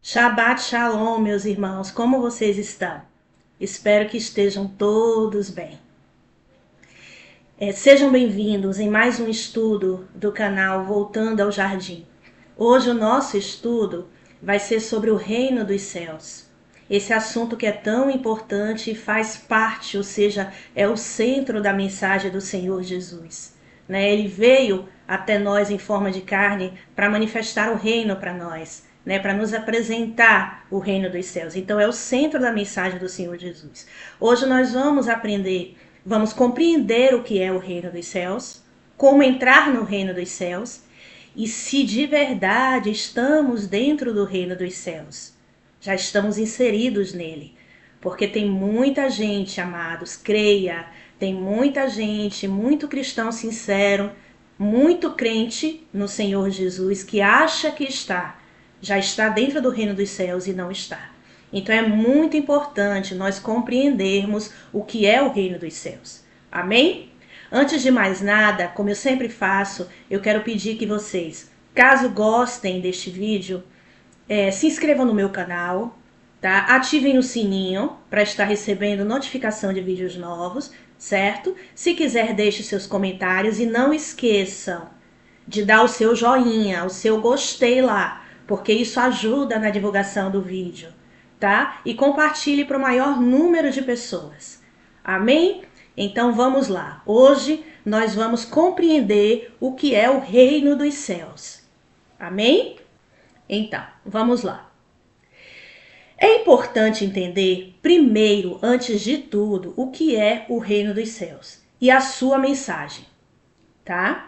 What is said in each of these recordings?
Shabbat Shalom, meus irmãos, como vocês estão? Espero que estejam todos bem. Sejam bem-vindos em mais um estudo do canal Voltando ao Jardim. Hoje o nosso estudo vai ser sobre o reino dos céus. Esse assunto que é tão importante e faz parte, ou seja, é o centro da mensagem do Senhor Jesus. Ele veio até nós em forma de carne para manifestar o reino para nós. Para nos apresentar o reino dos céus. Então é o centro da mensagem do Senhor Jesus. Hoje nós vamos compreender o que é o reino dos céus, como entrar no reino dos céus e se de verdade estamos dentro do reino dos céus. Já estamos inseridos nele. Porque tem muita gente, amados, creia, tem muita gente, muito cristão sincero, muito crente no Senhor Jesus que acha que já está dentro do reino dos céus e não está. Então é muito importante nós compreendermos o que é o reino dos céus. Amém? Antes de mais nada, como eu sempre faço, eu quero pedir que vocês, caso gostem deste vídeo, se inscrevam no meu canal, tá? Ativem o sininho para estar recebendo notificação de vídeos novos, certo? Se quiser, deixe seus comentários e não esqueçam de dar o seu joinha, o seu gostei lá, porque isso ajuda na divulgação do vídeo, tá? E compartilhe para o maior número de pessoas. Amém? Então vamos lá. Hoje nós vamos compreender o que é o reino dos céus. Amém? Então, vamos lá. É importante entender, primeiro, antes de tudo, o que é o reino dos céus e a sua mensagem, tá?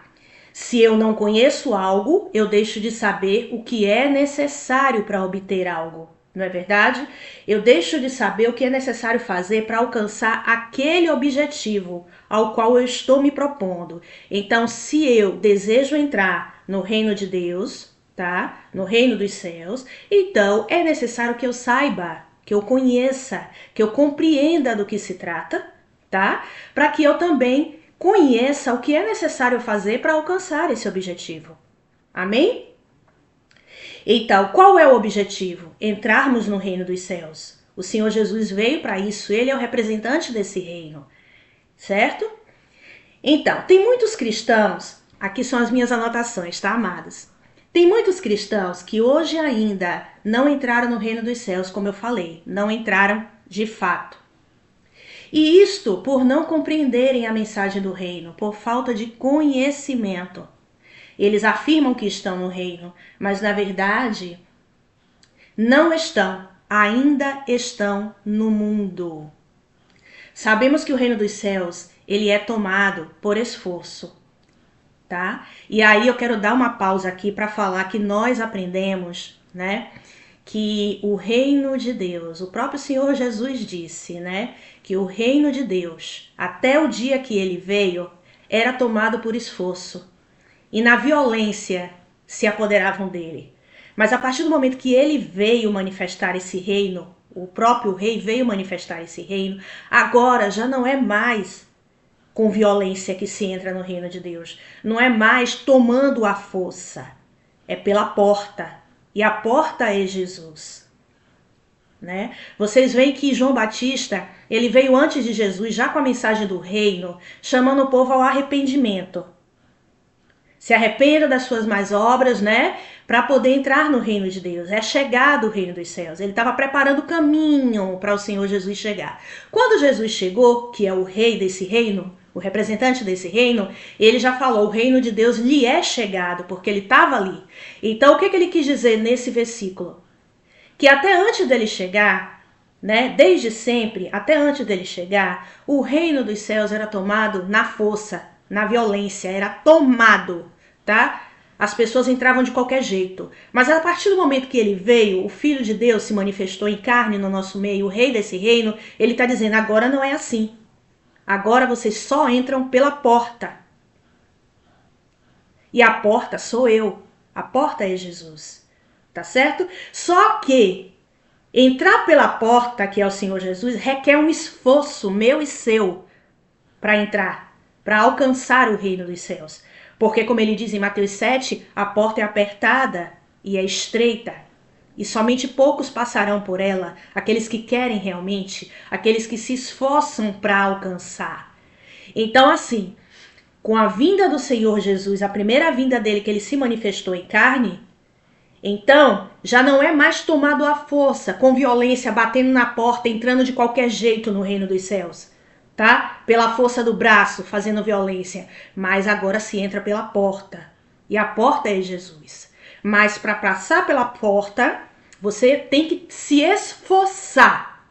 Se eu não conheço algo, eu deixo de saber o que é necessário para obter algo, não é verdade? Eu deixo de saber o que é necessário fazer para alcançar aquele objetivo ao qual eu estou me propondo. Então, se eu desejo entrar no reino de Deus, tá? No reino dos céus, então é necessário que eu saiba, que eu conheça, que eu compreenda do que se trata, tá? Para que eu também conheça o que é necessário fazer para alcançar esse objetivo. Amém? Então, qual é o objetivo? Entrarmos no reino dos céus. O Senhor Jesus veio para isso, ele é o representante desse reino, certo? Então, tem muitos cristãos, aqui são as minhas anotações, tá, amados? Tem muitos cristãos que hoje ainda não entraram no reino dos céus, como eu falei, não entraram de fato. E isto por não compreenderem a mensagem do reino, por falta de conhecimento. Eles afirmam que estão no reino, mas na verdade não estão, ainda estão no mundo. Sabemos que o reino dos céus, ele é tomado por esforço, tá? E aí eu quero dar uma pausa aqui para falar que nós aprendemos, que o reino de Deus, o próprio Senhor Jesus disse, que o reino de Deus, até o dia que ele veio, era tomado por esforço. E na violência se apoderavam dele. Mas a partir do momento que ele veio manifestar esse reino, o próprio rei veio manifestar esse reino, agora já não é mais com violência que se entra no reino de Deus. Não é mais tomando a força. É pela porta. E a porta é Jesus. Vocês veem que João Batista, ele veio antes de Jesus, já com a mensagem do reino, chamando o povo ao arrependimento. Se arrependa das suas más obras, para poder entrar no reino de Deus. É chegado o reino dos céus. Ele estava preparando o caminho para o Senhor Jesus chegar. Quando Jesus chegou, que é o rei desse reino, o representante desse reino, ele já falou, o reino de Deus lhe é chegado, porque ele estava ali. Então, o que ele quis dizer nesse versículo? Que até antes dele chegar, desde sempre, até antes dele chegar, o reino dos céus era tomado na força, na violência, era tomado, tá? As pessoas entravam de qualquer jeito. Mas a partir do momento que ele veio, o Filho de Deus se manifestou em carne no nosso meio, o rei desse reino, ele está dizendo, agora não é assim. Agora vocês só entram pela porta. E a porta sou eu. A porta é Jesus. Tá certo? Só que entrar pela porta, que é o Senhor Jesus, requer um esforço meu e seu para entrar, para alcançar o reino dos céus. Porque, como ele diz em Mateus 7, a porta é apertada e é estreita. e somente poucos passarão por ela, aqueles que querem realmente, aqueles que se esforçam para alcançar. Então, assim, com a vinda do Senhor Jesus, a primeira vinda dele, que ele se manifestou em carne, então já não é mais tomado à força, com violência, batendo na porta, entrando de qualquer jeito no reino dos céus, tá? Pela força do braço, fazendo violência, mas agora se entra pela porta, e a porta é Jesus. Mas para passar pela porta, você tem que se esforçar,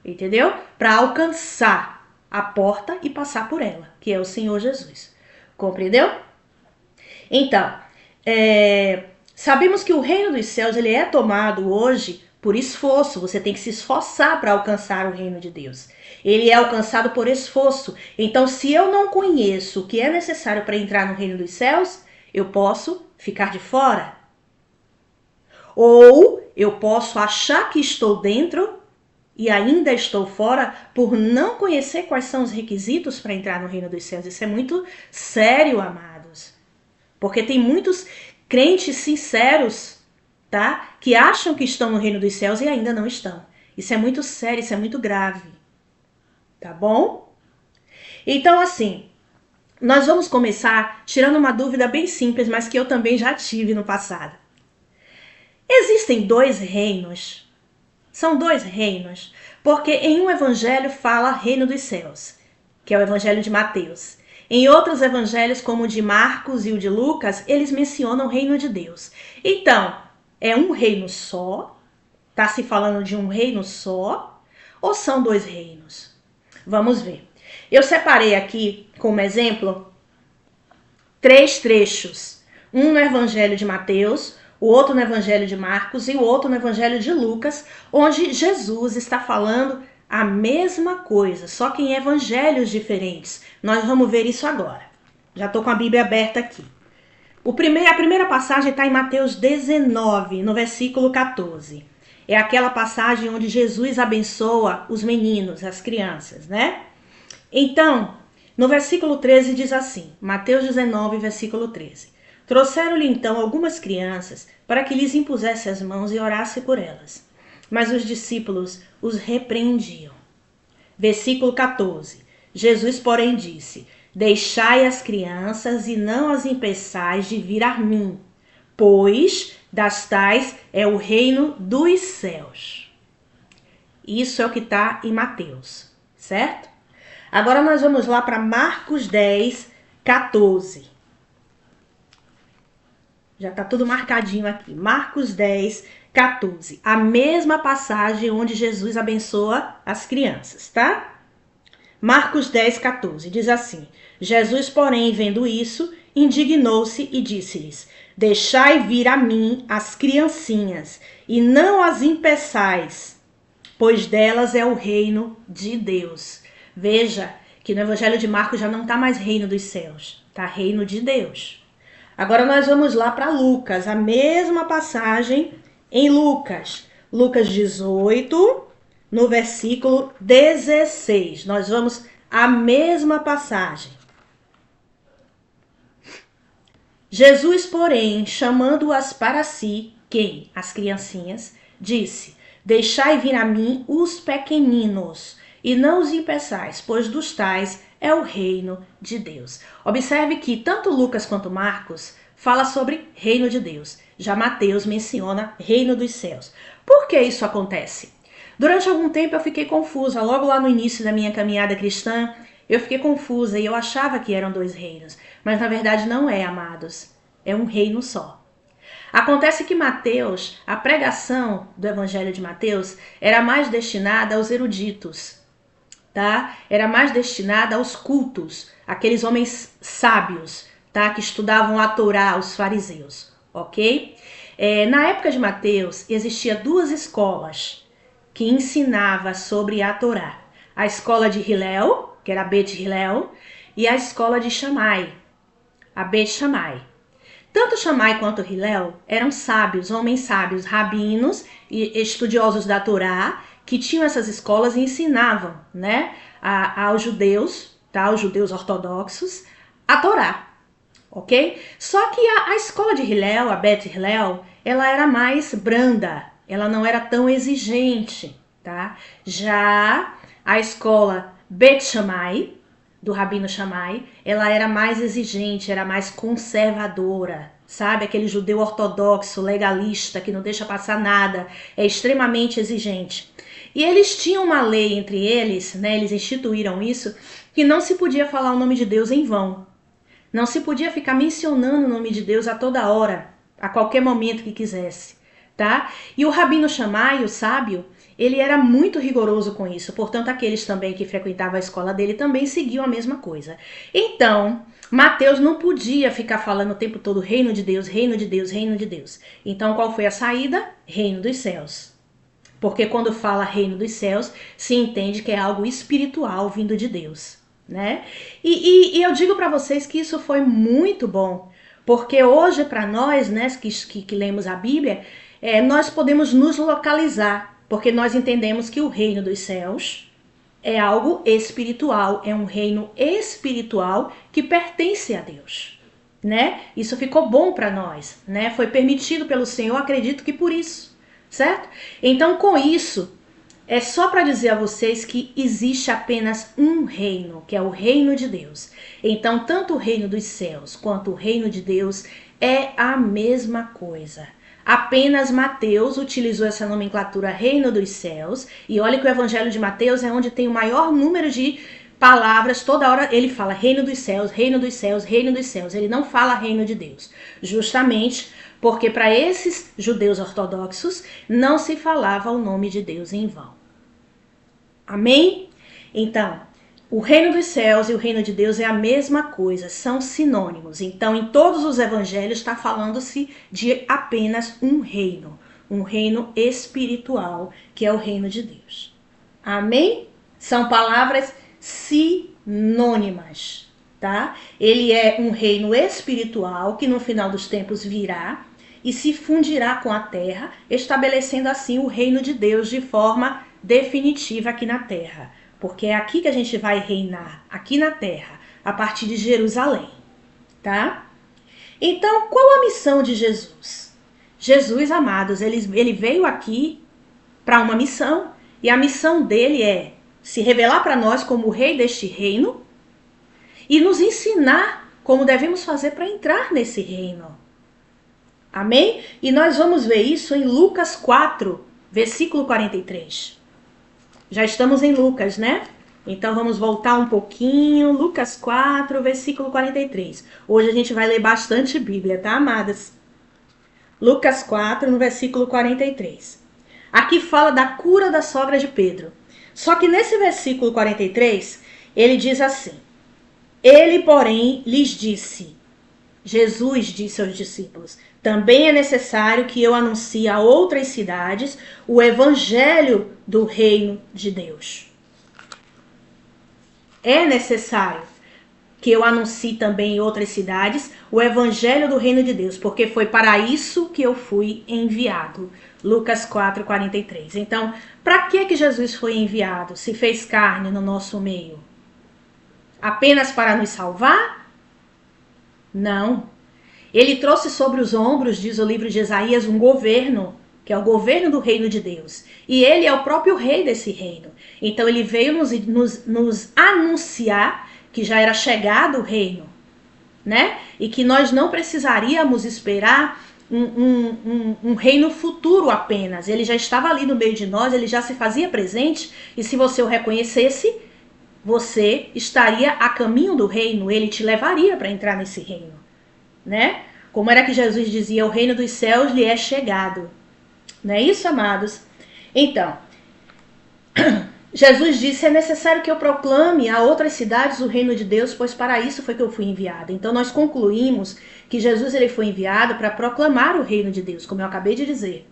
entendeu? Para alcançar a porta e passar por ela, que é o Senhor Jesus. Compreendeu? Então, sabemos que o reino dos céus ele é tomado hoje por esforço. Você tem que se esforçar para alcançar o reino de Deus. Ele é alcançado por esforço. Então, se eu não conheço o que é necessário para entrar no reino dos céus, eu posso ficar de fora. Ou eu posso achar que estou dentro e ainda estou fora por não conhecer quais são os requisitos para entrar no reino dos céus. Isso é muito sério, amados. Porque tem muitos crentes sinceros, tá? Que acham que estão no reino dos céus e ainda não estão. Isso é muito sério, isso é muito grave. Tá bom? Então, assim, nós vamos começar tirando uma dúvida bem simples, mas que eu também já tive no passado. Existem dois reinos? São dois reinos, porque em um evangelho fala reino dos céus, que é o evangelho de Mateus. Em outros evangelhos, como o de Marcos e o de Lucas, eles mencionam o reino de Deus. Então, é um reino só? Está se falando de um reino só? Ou são dois reinos? Vamos ver. Eu separei aqui, como exemplo, 3 trechos. Um no evangelho de Mateus, o outro no evangelho de Marcos e o outro no evangelho de Lucas, onde Jesus está falando a mesma coisa, só que em evangelhos diferentes. Nós vamos ver isso agora. Já estou com a Bíblia aberta aqui. A primeira passagem está em Mateus 19, no versículo 14. É aquela passagem onde Jesus abençoa os meninos, as crianças, né? Então, no versículo 13 diz assim, Mateus 19, versículo 13. Trouxeram-lhe então algumas crianças para que lhes impusesse as mãos e orasse por elas. Mas os discípulos os repreendiam. Versículo 14. Jesus, porém, disse, deixai as crianças e não as impeçais de vir a mim, pois das tais é o reino dos céus. Isso é o que está em Mateus, certo? Agora nós vamos lá para Marcos 10, 14. Já está tudo marcadinho aqui. Marcos 10, 14. A mesma passagem onde Jesus abençoa as crianças, tá? Marcos 10, 14. Diz assim, Jesus, porém, vendo isso, indignou-se e disse-lhes, deixai vir a mim as criancinhas, e não as impeçais, pois delas é o reino de Deus. Veja que no Evangelho de Marcos já não está mais reino dos céus, está reino de Deus. Agora nós vamos lá para Lucas, a mesma passagem em Lucas. Lucas 18, no versículo 16. Nós vamos à mesma passagem. Jesus, porém, chamando-as para si, quem? As criancinhas, disse, deixai vir a mim os pequeninos, e não os impeçais, pois dos tais é o reino de Deus. Observe que tanto Lucas quanto Marcos fala sobre reino de Deus. Já Mateus menciona reino dos céus. Por que isso acontece? Durante algum tempo eu fiquei confusa. Logo lá no início da minha caminhada cristã, eu fiquei confusa e eu achava que eram dois reinos. Mas na verdade não é, amados. É um reino só. Acontece que Mateus, a pregação do evangelho de Mateus, era mais destinada aos eruditos. Tá? Era mais destinada aos cultos, aqueles homens sábios, tá? Que estudavam a Torá, os fariseus, ok? Na época de Mateus, existia 2 escolas que ensinavam sobre a Torá. A escola de Hillel, que era a Bet Hillel, e a escola de Shammai, a Bet Shammai. Tanto Shammai quanto Hillel eram sábios, homens sábios, rabinos e estudiosos da Torá, que tinham essas escolas e ensinavam, né, aos judeus, tá, os judeus ortodoxos, a Torá, ok? Só que a escola de Hillel, a Bet Hillel, ela era mais branda, ela não era tão exigente, tá? Já a escola Bet Shammai, do Rabino Shammai, ela era mais exigente, era mais conservadora, sabe? Aquele judeu ortodoxo, legalista, que não deixa passar nada, é extremamente exigente. E eles tinham uma lei entre eles, né? Eles instituíram isso, que não se podia falar o nome de Deus em vão. Não se podia ficar mencionando o nome de Deus a toda hora, a qualquer momento que quisesse, tá? E o Rabino Shammai, o sábio, ele era muito rigoroso com isso, portanto aqueles também que frequentavam a escola dele também seguiam a mesma coisa. Então, Mateus não podia ficar falando o tempo todo reino de Deus, reino de Deus, reino de Deus. Então qual foi a saída? Reino dos céus. Porque quando fala reino dos céus, se entende que é algo espiritual vindo de Deus, né? E eu digo para vocês que isso foi muito bom, porque hoje para nós, né, que lemos a Bíblia, nós podemos nos localizar, porque nós entendemos que o reino dos céus é algo espiritual, é um reino espiritual que pertence a Deus, né? Isso ficou bom para nós, né? Foi permitido pelo Senhor, acredito que por isso, certo? Então, com isso, é só para dizer a vocês que existe apenas um reino, que é o reino de Deus. Então, tanto o reino dos céus quanto o reino de Deus é a mesma coisa. Apenas Mateus utilizou essa nomenclatura reino dos céus. E olha que o evangelho de Mateus é onde tem o maior número de palavras. Toda hora ele fala reino dos céus, reino dos céus, reino dos céus. Ele não fala reino de Deus. Justamente porque para esses judeus ortodoxos não se falava o nome de Deus em vão. Amém? Então, o reino dos céus e o reino de Deus é a mesma coisa, são sinônimos. Então, em todos os evangelhos está falando-se de apenas um reino espiritual, que é o reino de Deus. Amém? São palavras sinônimas, tá? Ele é um reino espiritual que no final dos tempos virá e se fundirá com a terra, estabelecendo assim o reino de Deus de forma definitiva aqui na terra. Porque é aqui que a gente vai reinar, aqui na terra, a partir de Jerusalém, tá? Então, qual a missão de Jesus? Jesus, amados, ele veio aqui para uma missão, e a missão dele é se revelar para nós como o rei deste reino e nos ensinar como devemos fazer para entrar nesse reino. Amém? E nós vamos ver isso em Lucas 4, versículo 43. Já estamos em Lucas, né? Então vamos voltar um pouquinho. Lucas 4, versículo 43. Hoje a gente vai ler bastante Bíblia, tá, amadas? Lucas 4, no versículo 43. Aqui fala da cura da sogra de Pedro. Só que nesse versículo 43, ele diz assim: Ele, porém, lhes disse, Jesus disse aos discípulos, também é necessário que eu anuncie a outras cidades o evangelho do reino de Deus. É necessário que eu anuncie também em outras cidades o evangelho do reino de Deus, porque foi para isso que eu fui enviado. Lucas 4, 43. Então, para que Jesus foi enviado? Se fez carne no nosso meio? Apenas para nos salvar? Não. Ele trouxe sobre os ombros, diz o livro de Isaías, um governo, que é o governo do reino de Deus. E ele é o próprio rei desse reino. Então ele veio nos anunciar que já era chegado o reino, né? E que nós não precisaríamos esperar um reino futuro apenas. Ele já estava ali no meio de nós, ele já se fazia presente, e se você o reconhecesse, você estaria a caminho do reino, ele te levaria para entrar nesse reino, né? Como era que Jesus dizia, o reino dos céus lhe é chegado. Não é isso, amados? Então, Jesus disse, é necessário que eu proclame a outras cidades o reino de Deus, pois para isso foi que eu fui enviado. Então nós concluímos que Jesus ele foi enviado para proclamar o reino de Deus, como eu acabei de dizer,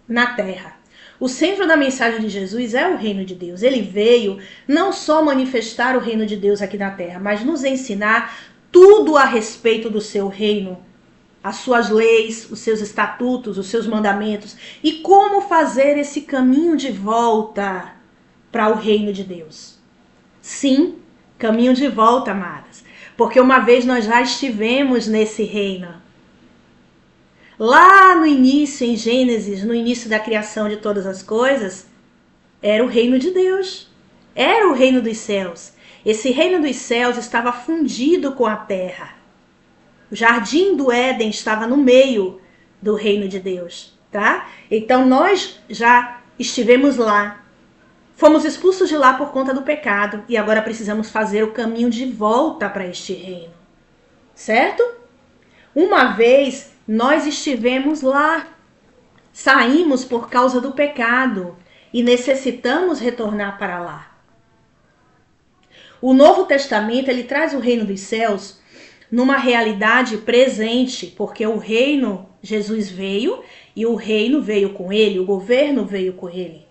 na terra. O centro da mensagem de Jesus é o reino de Deus. Ele veio não só manifestar o reino de Deus aqui na terra, mas nos ensinar tudo a respeito do seu reino, as suas leis, os seus estatutos, os seus mandamentos e como fazer esse caminho de volta para o reino de Deus. Sim, caminho de volta, amadas, porque uma vez nós já estivemos nesse reino. lá no início, em Gênesis, no início da criação de todas as coisas, era o reino de Deus. Era o reino dos céus. Esse reino dos céus estava fundido com a terra. O jardim do Éden estava no meio do reino de Deus, tá? Então nós já estivemos lá. Fomos expulsos de lá por conta do pecado e agora precisamos fazer o caminho de volta para este reino. Certo? Uma vez nós estivemos lá, saímos por causa do pecado e necessitamos retornar para lá. O Novo Testamento, ele traz o reino dos céus numa realidade presente, porque o reino, Jesus veio e o reino veio com ele, o governo veio com ele,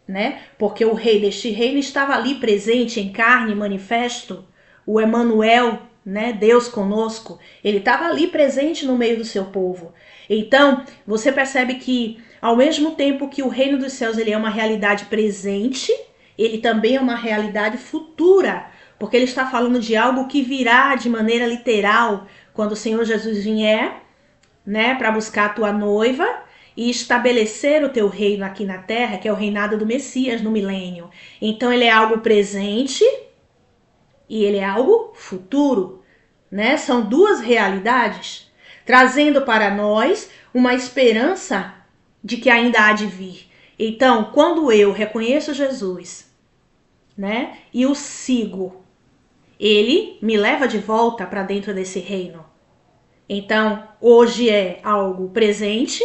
né? Porque o rei deste reino estava ali presente em carne, manifesto, o Emanuel, né? Deus conosco, ele estava ali presente no meio do seu povo. Então, você percebe que ao mesmo tempo que o reino dos céus ele é uma realidade presente, ele também é uma realidade futura, porque ele está falando de algo que virá de maneira literal quando o Senhor Jesus vier, né, para buscar a tua noiva e estabelecer o teu reino aqui na terra, que é o reinado do Messias no milênio. Então ele é algo presente e ele é algo futuro, né? São duas realidades, trazendo para nós uma esperança de que ainda há de vir. Então, quando eu reconheço Jesus, né, e o sigo, ele me leva de volta para dentro desse reino. Então, hoje é algo presente,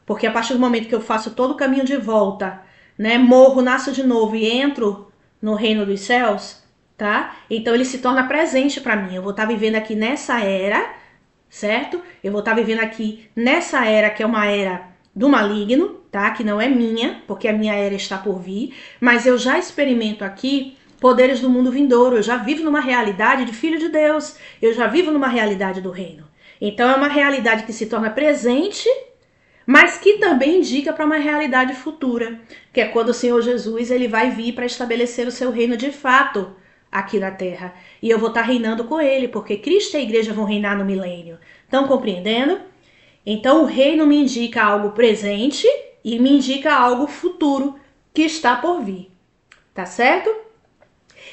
porque a partir do momento que eu faço todo o caminho de volta, né, morro, nasço de novo e entro no reino dos céus, tá? Então ele se torna presente para mim. Eu vou estar vivendo aqui nessa era, certo? Eu vou estar vivendo aqui nessa era que é uma era do maligno, tá? Que não é minha, porque a minha era está por vir, mas eu já experimento aqui poderes do mundo vindouro. Eu já vivo numa realidade de filho de Deus. Eu já vivo numa realidade do reino. Então é uma realidade que se torna presente, mas que também indica para uma realidade futura, que é quando o Senhor Jesus ele vai vir para estabelecer o seu reino de fato aqui na terra. E eu vou estar reinando com ele, porque Cristo e a igreja vão reinar no milênio. Estão compreendendo? Então o reino me indica algo presente e me indica algo futuro que está por vir. Tá certo?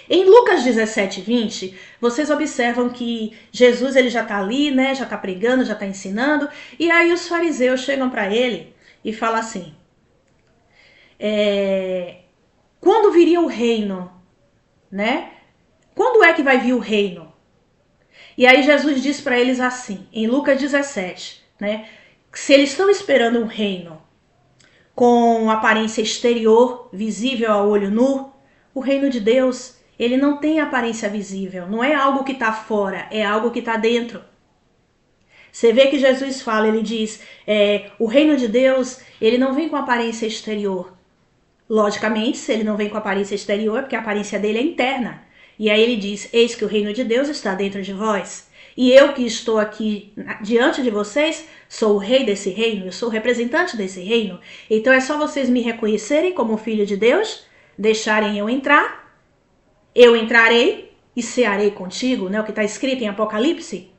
Em Lucas 17, 20, vocês observam que Jesus ele já está ali, né? Já está pregando, já está ensinando. E aí os fariseus chegam para ele e falam assim, quando viria o reino, né? Quando é que vai vir o reino? E aí Jesus diz para eles assim, em Lucas 17, né? Se eles estão esperando um reino com aparência exterior, visível a olho nu, o reino de Deus ele não tem aparência visível, não é algo que está fora, é algo que está dentro. Você vê que Jesus fala, ele diz, o reino de Deus, ele não vem com aparência exterior. Logicamente, se ele não vem com aparência exterior, é porque a aparência dele é interna. E aí ele diz, eis que o reino de Deus está dentro de vós. E eu que estou aqui diante de vocês, sou o rei desse reino, eu sou o representante desse reino. Então é só vocês me reconhecerem como filho de Deus, deixarem eu entrar, eu entrarei e cearei contigo, né? O que está escrito em Apocalipse.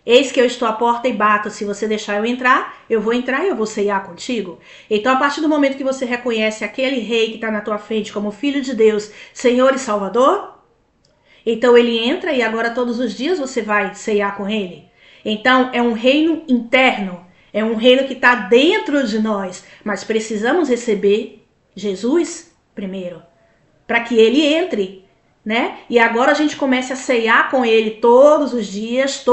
Eis que eu estou à porta e bato, se você deixar eu entrar, eu vou entrar e eu vou cear contigo. Então, a partir do momento que você reconhece aquele rei que está na tua frente como filho de Deus, Senhor e Salvador, então ele entra e agora todos os dias você vai cear com ele. Então, é um reino interno, é um reino que está dentro de nós, mas precisamos receber Jesus primeiro, para que ele entre, né? E agora a gente começa a ceiar com ele todos os dias,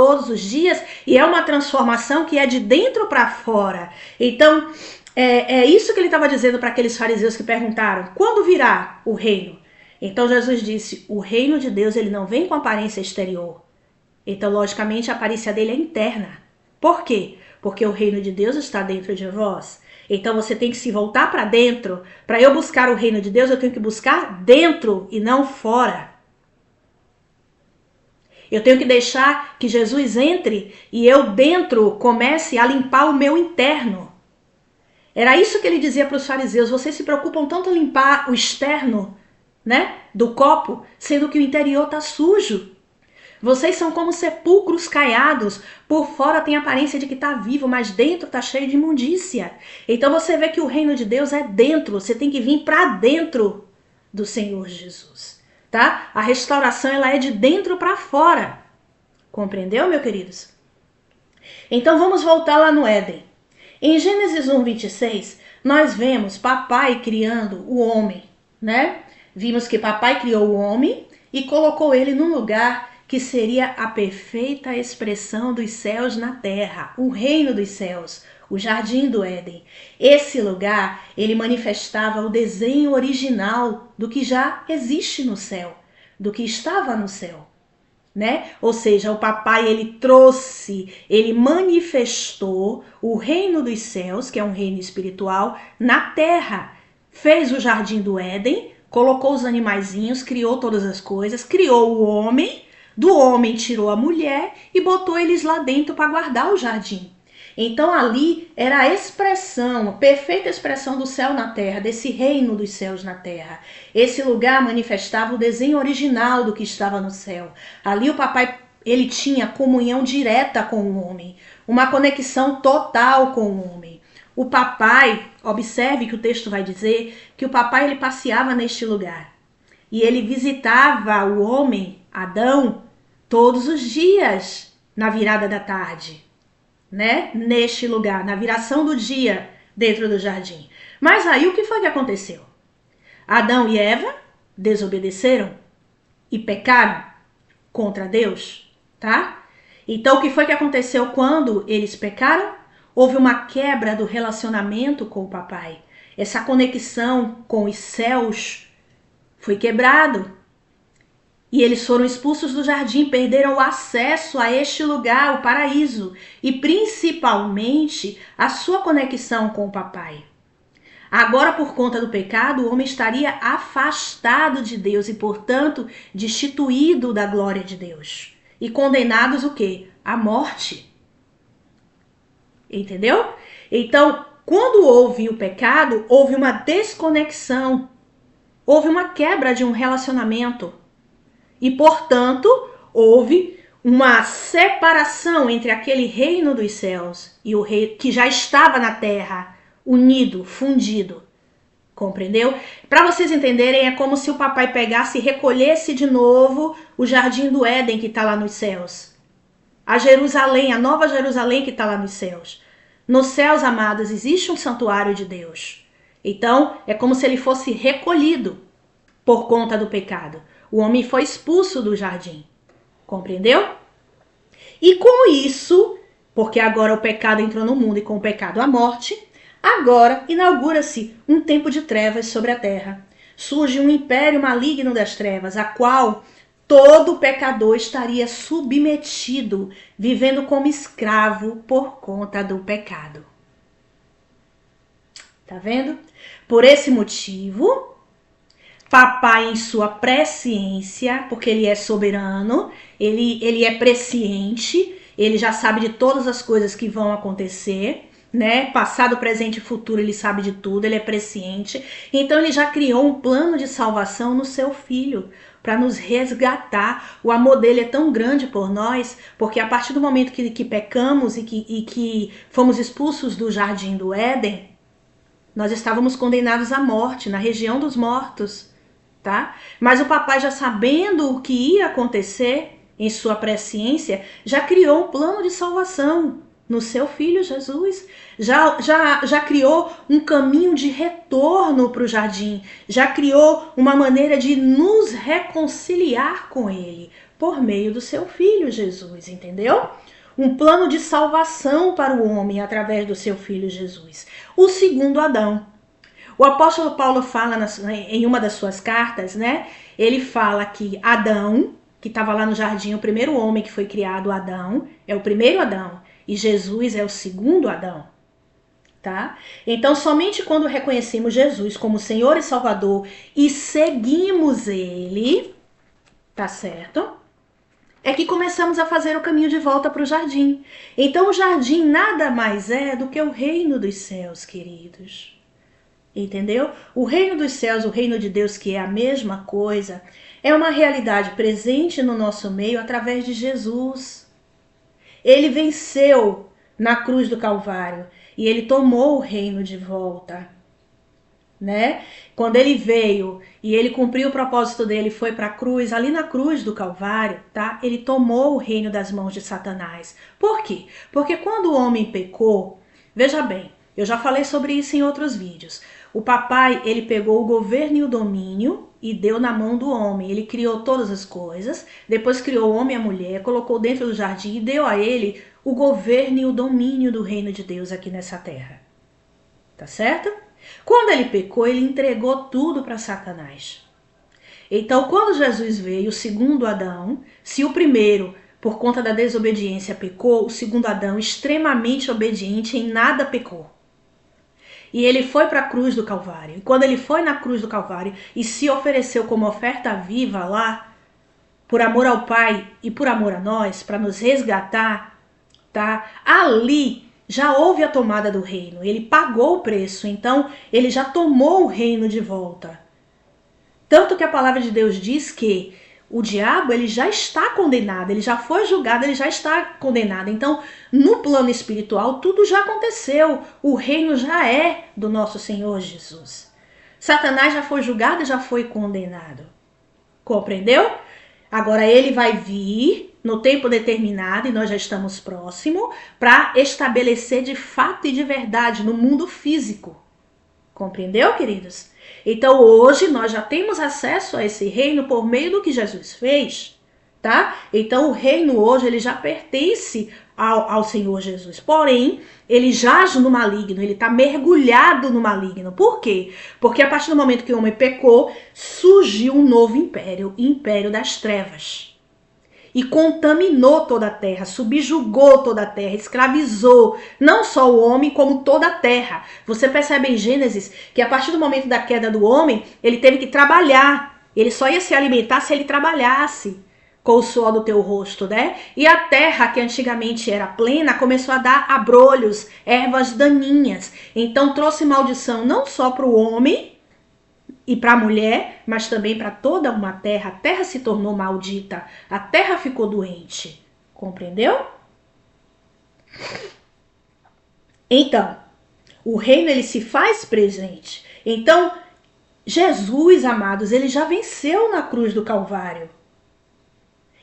e é uma transformação que é de dentro para fora. Então, é isso que ele estava dizendo para aqueles fariseus que perguntaram, quando virá o reino? Então Jesus disse, o reino de Deus ele não vem com aparência exterior. Então, logicamente, a aparência dele é interna. Por quê? Porque o reino de Deus está dentro de vós. Então você tem que se voltar para dentro. Para eu buscar o reino de Deus, eu tenho que buscar dentro e não fora. Eu tenho que deixar que Jesus entre e eu dentro comece a limpar o meu interno. Era isso que ele dizia para os fariseus. Vocês se preocupam tanto em limpar o externo, né, do copo, sendo que o interior está sujo. Vocês são como sepulcros caiados. Por fora tem a aparência de que está vivo, mas dentro está cheio de imundícia. Então você vê que o reino de Deus é dentro. Você tem que vir para dentro do Senhor Jesus, tá? A restauração ela é de dentro para fora. Compreendeu, meus queridos? Então vamos voltar lá no Éden. Em Gênesis 1:26, nós vemos papai criando o homem, né? Vimos que papai criou o homem e colocou ele num lugar que seria a perfeita expressão dos céus na terra, o reino dos céus, o jardim do Éden. Esse lugar, ele manifestava o desenho original do que já existe no céu, do que estava no céu, né? Ou seja, o papai, ele manifestou o reino dos céus, que é um reino espiritual, na terra. Fez o jardim do Éden, colocou os animaizinhos, criou todas as coisas, criou o homem, do homem tirou a mulher e botou eles lá dentro para guardar o jardim. Então ali era a expressão, a perfeita expressão do céu na terra, desse reino dos céus na terra. Esse lugar manifestava o desenho original do que estava no céu. Ali o papai, ele tinha comunhão direta com o homem, uma conexão total com o homem. O papai, observe que o texto vai dizer que o papai ele passeava neste lugar. E ele visitava o homem, Adão, todos os dias na virada da tarde, né? Neste lugar, na viração do dia dentro do jardim. Mas aí o que foi que aconteceu? Adão e Eva desobedeceram e pecaram contra Deus, tá? Então o que foi que aconteceu quando eles pecaram? Houve uma quebra do relacionamento com o papai. Essa conexão com os céus foi quebrado. E eles foram expulsos do jardim, perderam o acesso a este lugar, o paraíso, e principalmente a sua conexão com o papai. Agora, por conta do pecado, o homem estaria afastado de Deus e, portanto, destituído da glória de Deus. E condenados o quê? À morte. Entendeu? Então, quando houve o pecado, houve uma desconexão, houve uma quebra de um relacionamento. E, portanto, houve uma separação entre aquele reino dos céus e o reino que já estava na terra, unido, fundido. Compreendeu? Para vocês entenderem, é como se o papai pegasse e recolhesse de novo o jardim do Éden que está lá nos céus. A Jerusalém, a nova Jerusalém que está lá nos céus. Nos céus, amados, existe um santuário de Deus. Então, é como se ele fosse recolhido por conta do pecado. O homem foi expulso do jardim. Compreendeu? E com isso, porque agora o pecado entrou no mundo e com o pecado a morte, agora inaugura-se um tempo de trevas sobre a terra. Surge um império maligno das trevas, a qual todo pecador estaria submetido, vivendo como escravo por conta do pecado. Tá vendo? Por esse motivo, papai, em sua presciência, porque ele é soberano, ele é presciente, ele já sabe de todas as coisas que vão acontecer, né? Passado, presente e futuro, ele sabe de tudo, ele é presciente. Então ele já criou um plano de salvação no seu filho, para nos resgatar. O amor dele é tão grande por nós, porque a partir do momento que pecamos e que fomos expulsos do jardim do Éden, nós estávamos condenados à morte, na região dos mortos. Tá? Mas o papai, já sabendo o que ia acontecer em sua presciência, já criou um plano de salvação no seu filho Jesus. Já criou um caminho de retorno para o jardim. Já criou uma maneira de nos reconciliar com ele por meio do seu filho Jesus, entendeu? Um plano de salvação para o homem através do seu filho Jesus. O segundo Adão. O apóstolo Paulo fala em uma das suas cartas, né? Ele fala que Adão, que estava lá no jardim, o primeiro homem que foi criado, Adão, é o primeiro Adão. E Jesus é o segundo Adão. Tá? Então, somente quando reconhecemos Jesus como Senhor e Salvador e seguimos ele, tá certo? É que começamos a fazer o caminho de volta para o jardim. Então, o jardim nada mais é do que o reino dos céus, queridos. Entendeu? O reino dos céus, o reino de Deus, que é a mesma coisa, é uma realidade presente no nosso meio através de Jesus. Ele venceu na cruz do Calvário e ele tomou o reino de volta, né? Quando ele veio e ele cumpriu o propósito dele, foi para a cruz, ali na cruz do Calvário, tá? Ele tomou o reino das mãos de Satanás. Por quê? Porque quando o homem pecou, veja bem, eu já falei sobre isso em outros vídeos. O papai, ele pegou o governo e o domínio e deu na mão do homem. Ele criou todas as coisas, depois criou o homem e a mulher, colocou dentro do jardim e deu a ele o governo e o domínio do reino de Deus aqui nessa terra. Tá certo? Quando ele pecou, ele entregou tudo para Satanás. Então, quando Jesus veio, o segundo Adão, se o primeiro, por conta da desobediência, pecou, o segundo Adão, extremamente obediente, em nada pecou. E ele foi para a cruz do Calvário. E quando ele foi na cruz do Calvário e se ofereceu como oferta viva lá, por amor ao Pai e por amor a nós, para nos resgatar, tá? Ali já houve a tomada do reino. Ele pagou o preço, então ele já tomou o reino de volta. Tanto que a palavra de Deus diz que o diabo, ele já está condenado, ele já foi julgado, ele já está condenado. Então, no plano espiritual, tudo já aconteceu. O reino já é do nosso Senhor Jesus. Satanás já foi julgado e já foi condenado. Compreendeu? Agora ele vai vir no tempo determinado, e nós já estamos próximo, para estabelecer de fato e de verdade no mundo físico. Compreendeu, queridos? Então hoje nós já temos acesso a esse reino por meio do que Jesus fez, tá? Então o reino hoje ele já pertence ao Senhor Jesus. Porém, ele jaz no maligno, ele está mergulhado no maligno. Por quê? Porque a partir do momento que o homem pecou, surgiu um novo império, o império das trevas. E contaminou toda a terra, subjugou toda a terra, escravizou não só o homem, como toda a terra. Você percebe em Gênesis que a partir do momento da queda do homem, ele teve que trabalhar. Ele só ia se alimentar se ele trabalhasse com o suor do teu rosto, né? E a terra, que antigamente era plena, começou a dar abrolhos, ervas daninhas. Então trouxe maldição não só para o homem e para a mulher, mas também para toda uma terra. A terra se tornou maldita, a terra ficou doente. Compreendeu? Então, o reino ele se faz presente. Então, Jesus, amados, ele já venceu na cruz do Calvário.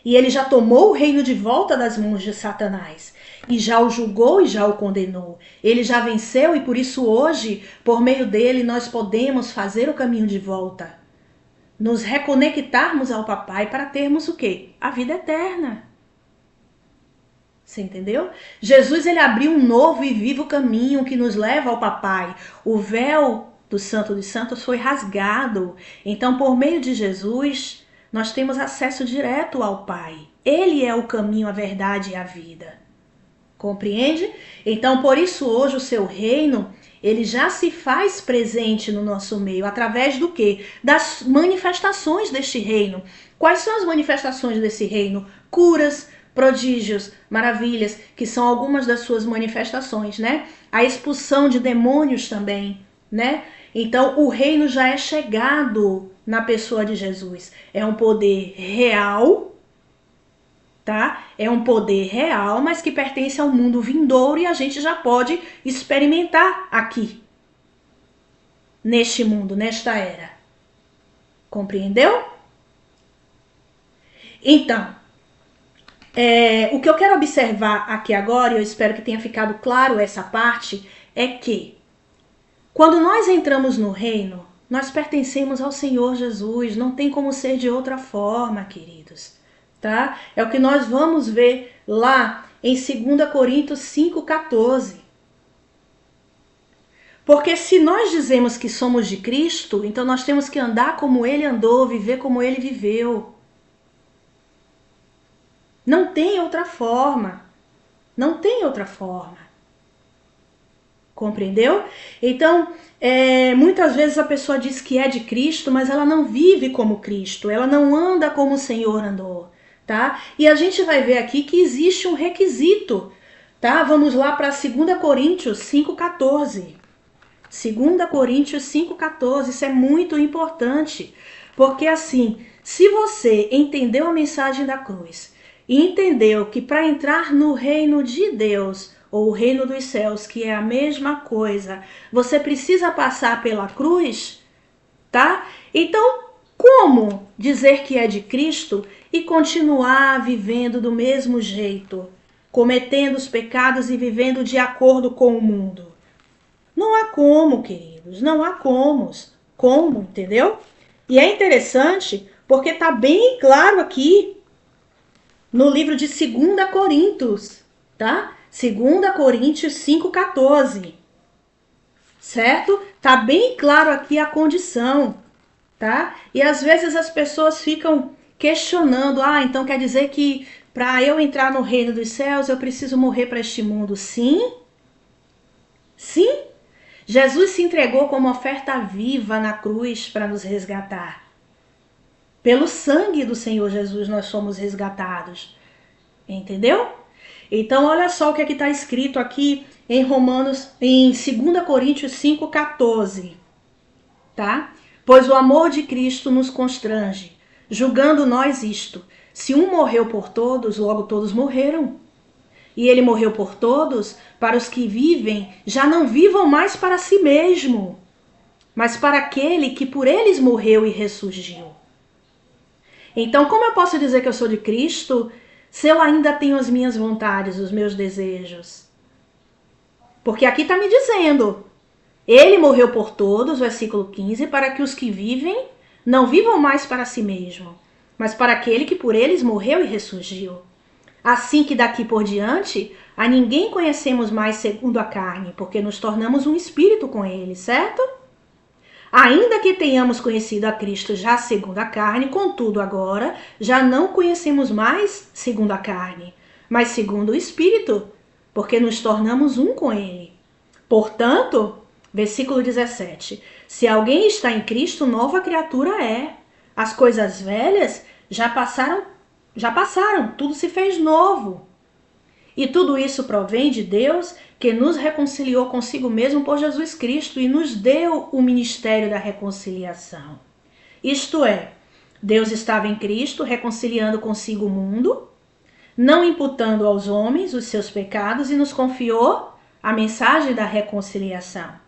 E ele já tomou o reino de volta das mãos de Satanás. E já o julgou e já o condenou. Ele já venceu e por isso hoje, por meio dele, nós podemos fazer o caminho de volta. Nos reconectarmos ao papai para termos o quê? A vida eterna. Você entendeu? Jesus ele abriu um novo e vivo caminho que nos leva ao papai. O véu do Santo dos Santos foi rasgado. Então, por meio de Jesus, nós temos acesso direto ao Pai. Ele é o caminho, a verdade e a vida. Compreende? Então, por isso hoje o seu reino, ele já se faz presente no nosso meio. Através do quê? Das manifestações deste reino. Quais são as manifestações desse reino? Curas, prodígios, maravilhas, que são algumas das suas manifestações, né? A expulsão de demônios também, né? Então, o reino já é chegado na pessoa de Jesus. É um poder real, tá? É um poder real, mas que pertence ao mundo vindouro e a gente já pode experimentar aqui, neste mundo, nesta era. Compreendeu? Então, o que eu quero observar aqui agora, e eu espero que tenha ficado claro essa parte, é que quando nós entramos no reino, nós pertencemos ao Senhor Jesus, não tem como ser de outra forma, queridos, tá? É o que nós vamos ver lá em 2 Coríntios 5,14. Porque se nós dizemos que somos de Cristo, então nós temos que andar como Ele andou, viver como Ele viveu. Não tem outra forma. Não tem outra forma. Compreendeu? Então, muitas vezes a pessoa diz que é de Cristo, mas ela não vive como Cristo, ela não anda como o Senhor andou, tá? E a gente vai ver aqui que existe um requisito, tá? Vamos lá para 2 Coríntios 5,14. 2 Coríntios 5,14. Isso é muito importante, porque assim, se você entendeu a mensagem da cruz e entendeu que para entrar no reino de Deus, ou o reino dos céus, que é a mesma coisa, você precisa passar pela cruz, tá? Então, como dizer que é de Cristo e continuar vivendo do mesmo jeito, cometendo os pecados e vivendo de acordo com o mundo? Não há como, queridos, não há como, entendeu? E é interessante porque está bem claro aqui no livro de 2 Coríntios, tá? 2 Coríntios 5,14, certo? Tá bem claro aqui a condição, tá? E às vezes as pessoas ficam questionando, então quer dizer que para eu entrar no reino dos céus eu preciso morrer para este mundo? Sim, sim. Jesus se entregou como oferta viva na cruz para nos resgatar. Pelo sangue do Senhor Jesus nós somos resgatados, entendeu? Então olha só o que está escrito aqui em em 2 Coríntios 5,14, tá? Pois o amor de Cristo nos constrange, julgando nós isto: se um morreu por todos, logo todos morreram. E ele morreu por todos, para os que vivem, já não vivam mais para si mesmo, mas para aquele que por eles morreu e ressurgiu. Então, como eu posso dizer que eu sou de Cristo se eu ainda tenho as minhas vontades, os meus desejos? Porque aqui está me dizendo, ele morreu por todos, versículo 15, para que os que vivem não vivam mais para si mesmo, mas para aquele que por eles morreu e ressurgiu. Assim que daqui por diante, a ninguém conhecemos mais segundo a carne, porque nos tornamos um espírito com ele, certo? Ainda que tenhamos conhecido a Cristo já segundo a carne, contudo agora já não conhecemos mais segundo a carne, mas segundo o Espírito, porque nos tornamos um com ele. Portanto, versículo 17, se alguém está em Cristo, nova criatura é. As coisas velhas já passaram, tudo se fez novo. E tudo isso provém de Deus, que nos reconciliou consigo mesmo por Jesus Cristo e nos deu o ministério da reconciliação. Isto é, Deus estava em Cristo reconciliando consigo o mundo, não imputando aos homens os seus pecados, e nos confiou a mensagem da reconciliação.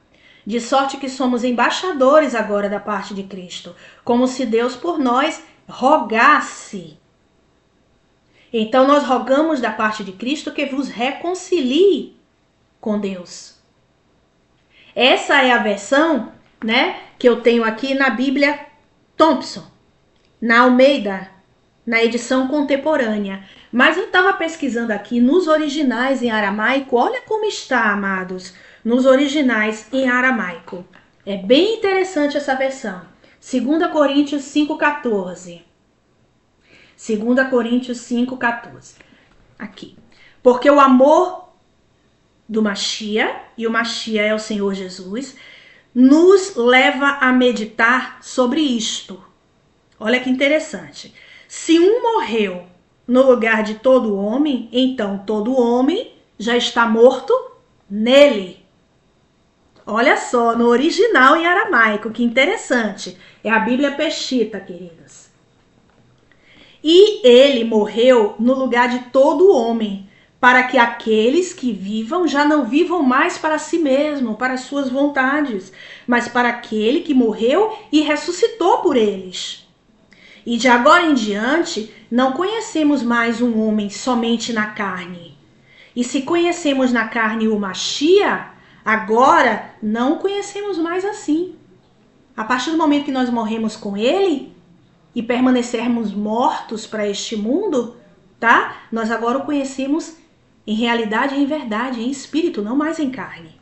De sorte que somos embaixadores agora da parte de Cristo, como se Deus por nós rogasse. Então nós rogamos da parte de Cristo que vos reconcilie com Deus. Essa é a versão, que eu tenho aqui na Bíblia Thompson, na Almeida, na edição contemporânea. Mas eu estava pesquisando aqui nos originais em aramaico. Olha como está, amados, nos originais em aramaico. É bem interessante essa versão. 2 Coríntios 5,14. 2 Coríntios 5,14. Aqui. Porque o amor do Machia, e o Machia é o Senhor Jesus, nos leva a meditar sobre isto. Olha que interessante. Se um morreu no lugar de todo homem, então todo homem já está morto nele. Olha só, no original em aramaico, que interessante. É a Bíblia Peshitta, queridos. E ele morreu no lugar de todo homem, para que aqueles que vivam já não vivam mais para si mesmo, para suas vontades, mas para aquele que morreu e ressuscitou por eles. E de agora em diante, não conhecemos mais um homem somente na carne. E se conhecemos na carne o Machia, agora não conhecemos mais assim. A partir do momento que nós morremos com ele e permanecermos mortos para este mundo, tá? Nós agora o conhecemos em realidade e em verdade, em espírito, não mais em carne,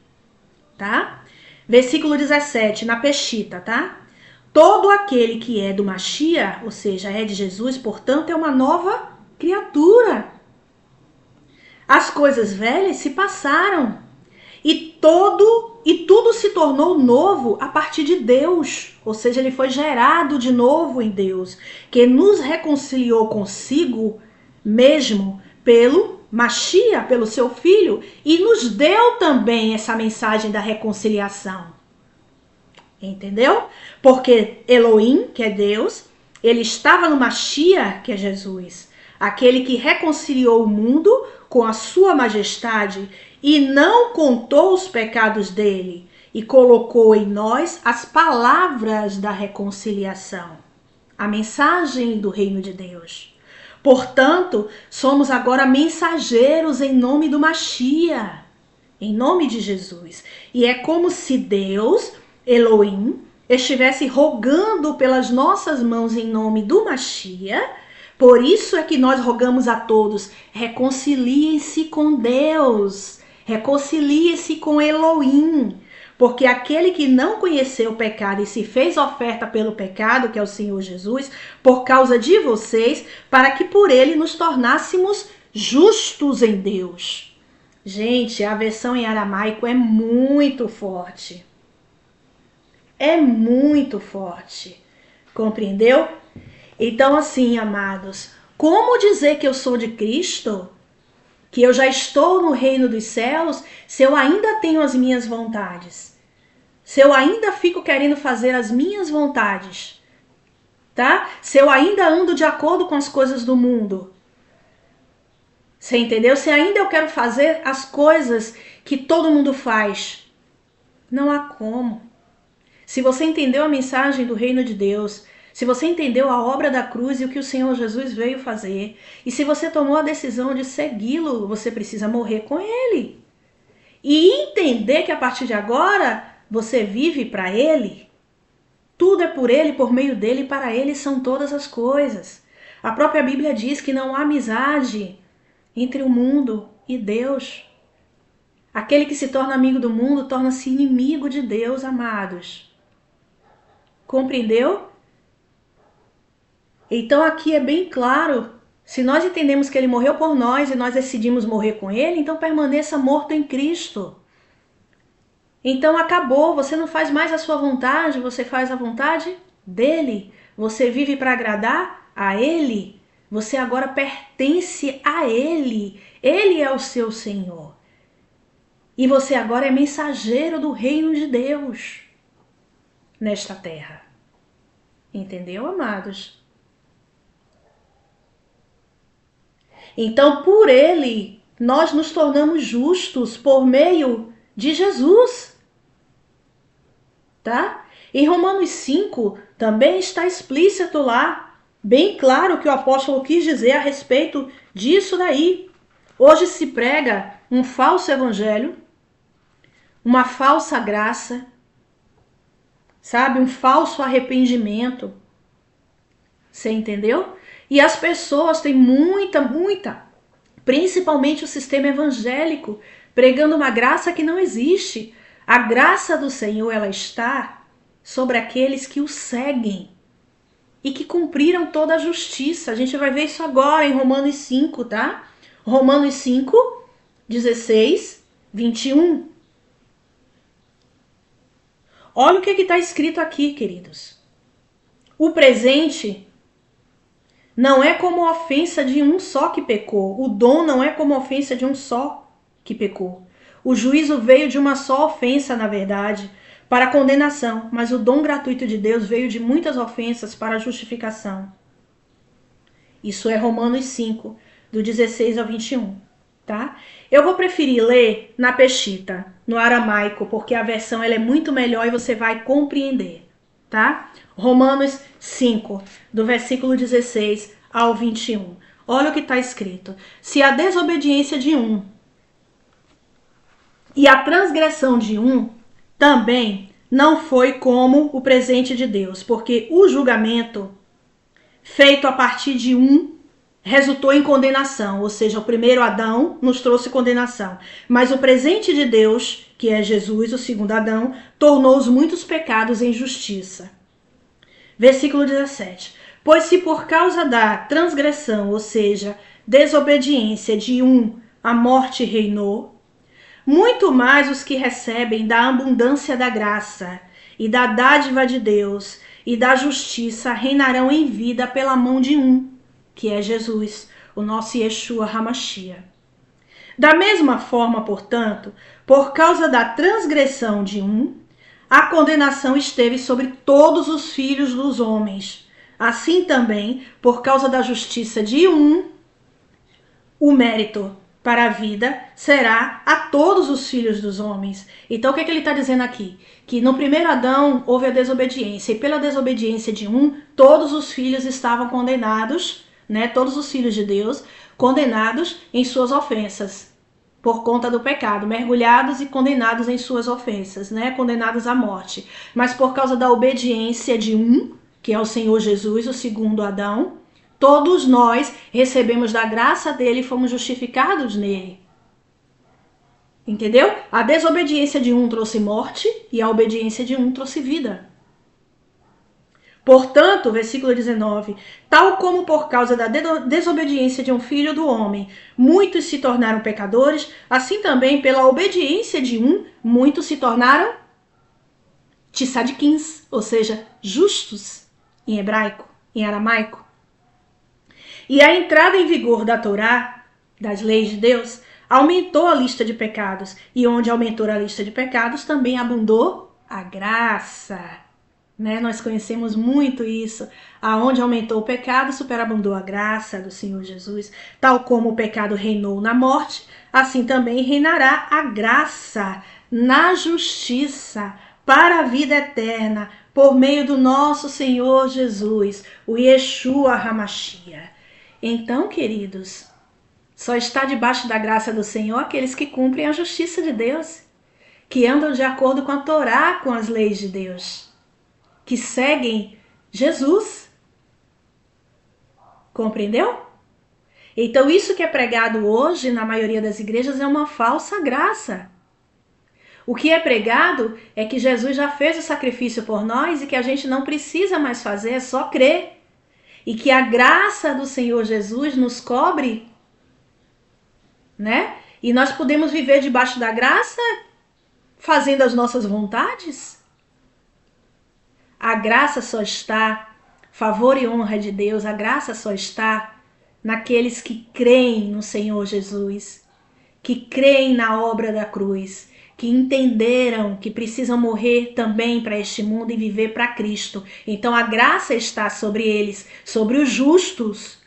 tá? Versículo 17, na Peshitta, tá? Todo aquele que é do Machia, ou seja, é de Jesus, portanto, é uma nova criatura. As coisas velhas se passaram e tudo se tornou novo a partir de Deus. Ou seja, ele foi gerado de novo em Deus, que nos reconciliou consigo mesmo pelo Machia, pelo seu Filho, e nos deu também essa mensagem da reconciliação. Entendeu? Porque Elohim, que é Deus, ele estava no Mashiach, que é Jesus, aquele que reconciliou o mundo com a sua majestade e não contou os pecados dele e colocou em nós as palavras da reconciliação, a mensagem do reino de Deus. Portanto, somos agora mensageiros em nome do Mashiach, em nome de Jesus. E é como se Deus, Elohim, estivesse rogando pelas nossas mãos em nome do Mashiach. Por isso é que nós rogamos a todos, reconciliem-se com Deus, reconciliem-se com Elohim, porque aquele que não conheceu o pecado e se fez oferta pelo pecado, que é o Senhor Jesus, por causa de vocês, para que por ele nos tornássemos justos em Deus. Gente, a versão em aramaico é muito forte. É muito forte. Compreendeu? Então, assim, amados, como dizer que eu sou de Cristo, que eu já estou no reino dos céus, se eu ainda tenho as minhas vontades? Se eu ainda fico querendo fazer as minhas vontades, tá? Se eu ainda ando de acordo com as coisas do mundo. Você entendeu? Se ainda eu quero fazer as coisas que todo mundo faz, não há como. Se você entendeu a mensagem do reino de Deus, se você entendeu a obra da cruz e o que o Senhor Jesus veio fazer, e se você tomou a decisão de segui-lo, você precisa morrer com ele. E entender que a partir de agora você vive para ele. Tudo é por ele, por meio dele, para ele são todas as coisas. A própria Bíblia diz que não há amizade entre o mundo e Deus. Aquele que se torna amigo do mundo torna-se inimigo de Deus, amados. Compreendeu? Então aqui é bem claro, se nós entendemos que ele morreu por nós e nós decidimos morrer com ele, então permaneça morto em Cristo. Então acabou, você não faz mais a sua vontade, você faz a vontade dele. Você vive para agradar a ele. Você agora pertence a ele. Ele é o seu Senhor. E você agora é mensageiro do reino de Deus nesta terra. Entendeu, amados? Então, por ele, nós nos tornamos justos por meio de Jesus. Tá? Em Romanos 5 também está explícito lá, bem claro o que o apóstolo quis dizer a respeito disso daí. Hoje se prega um falso evangelho, uma falsa graça, sabe? Um falso arrependimento. Você entendeu? E as pessoas têm muita, principalmente o sistema evangélico, pregando uma graça que não existe. A graça do Senhor, ela está sobre aqueles que o seguem e que cumpriram toda a justiça. A gente vai ver isso agora em Romanos 5, tá? Romanos 5, 16, 21. Olha o que está escrito aqui, queridos. O presente não é como a ofensa de um só que pecou. O dom não é como a ofensa de um só que pecou. O juízo veio de uma só ofensa, na verdade, para a condenação, mas o dom gratuito de Deus veio de muitas ofensas para a justificação. Isso é Romanos 5, do 16 ao 21, tá? Eu vou preferir ler na Peshita, no aramaico, porque a versão ela é muito melhor e você vai compreender, tá? Romanos 5, do versículo 16 ao 21. Olha o que está escrito. Se a desobediência de um e a transgressão de um também não foi como o presente de Deus, porque o julgamento feito a partir de um resultou em condenação, ou seja, o primeiro Adão nos trouxe condenação, mas o presente de Deus, que é Jesus, o segundo Adão, tornou os muitos pecados em justiça. Versículo 17. Pois se por causa da transgressão, ou seja, desobediência de um, a morte reinou, muito mais os que recebem da abundância da graça e da dádiva de Deus e da justiça reinarão em vida pela mão de um, que é Jesus, o nosso Yeshua HaMashiach. Da mesma forma, portanto, por causa da transgressão de um, a condenação esteve sobre todos os filhos dos homens. Assim também, por causa da justiça de um, o mérito para a vida será a todos os filhos dos homens. Então o que ele está dizendo aqui? Que no primeiro Adão houve a desobediência, e pela desobediência de um, todos os filhos estavam condenados, né? Todos os filhos de Deus, condenados em suas ofensas, por conta do pecado, mergulhados e condenados em suas ofensas, né? Condenados à morte. Mas por causa da obediência de um, que é o Senhor Jesus, o segundo Adão, todos nós recebemos da graça dele e fomos justificados nele. Entendeu? A desobediência de um trouxe morte e a obediência de um trouxe vida. Portanto, versículo 19, tal como por causa da desobediência de um filho do homem, muitos se tornaram pecadores, assim também pela obediência de um, muitos se tornaram tzadikins, ou seja, justos, em hebraico, em aramaico. E a entrada em vigor da Torá, das leis de Deus, aumentou a lista de pecados. E onde aumentou a lista de pecados, também abundou a graça. Né? Nós conhecemos muito isso. Aonde aumentou o pecado, superabundou a graça do Senhor Jesus. Tal como o pecado reinou na morte, assim também reinará a graça na justiça para a vida eterna, por meio do nosso Senhor Jesus, o Yeshua HaMashiach. Então, queridos, só está debaixo da graça do Senhor aqueles que cumprem a justiça de Deus, que andam de acordo com a Torá, com as leis de Deus, que seguem Jesus. Compreendeu? Então, isso que é pregado hoje na maioria das igrejas é uma falsa graça. O que é pregado é que Jesus já fez o sacrifício por nós e que a gente não precisa mais fazer, é só crer. E que a graça do Senhor Jesus nos cobre, né? E nós podemos viver debaixo da graça fazendo as nossas vontades. A graça só está, favor e honra de Deus, a graça só está naqueles que creem no Senhor Jesus, que creem na obra da cruz, que entenderam que precisam morrer também para este mundo e viver para Cristo. Então a graça está sobre eles, sobre os justos.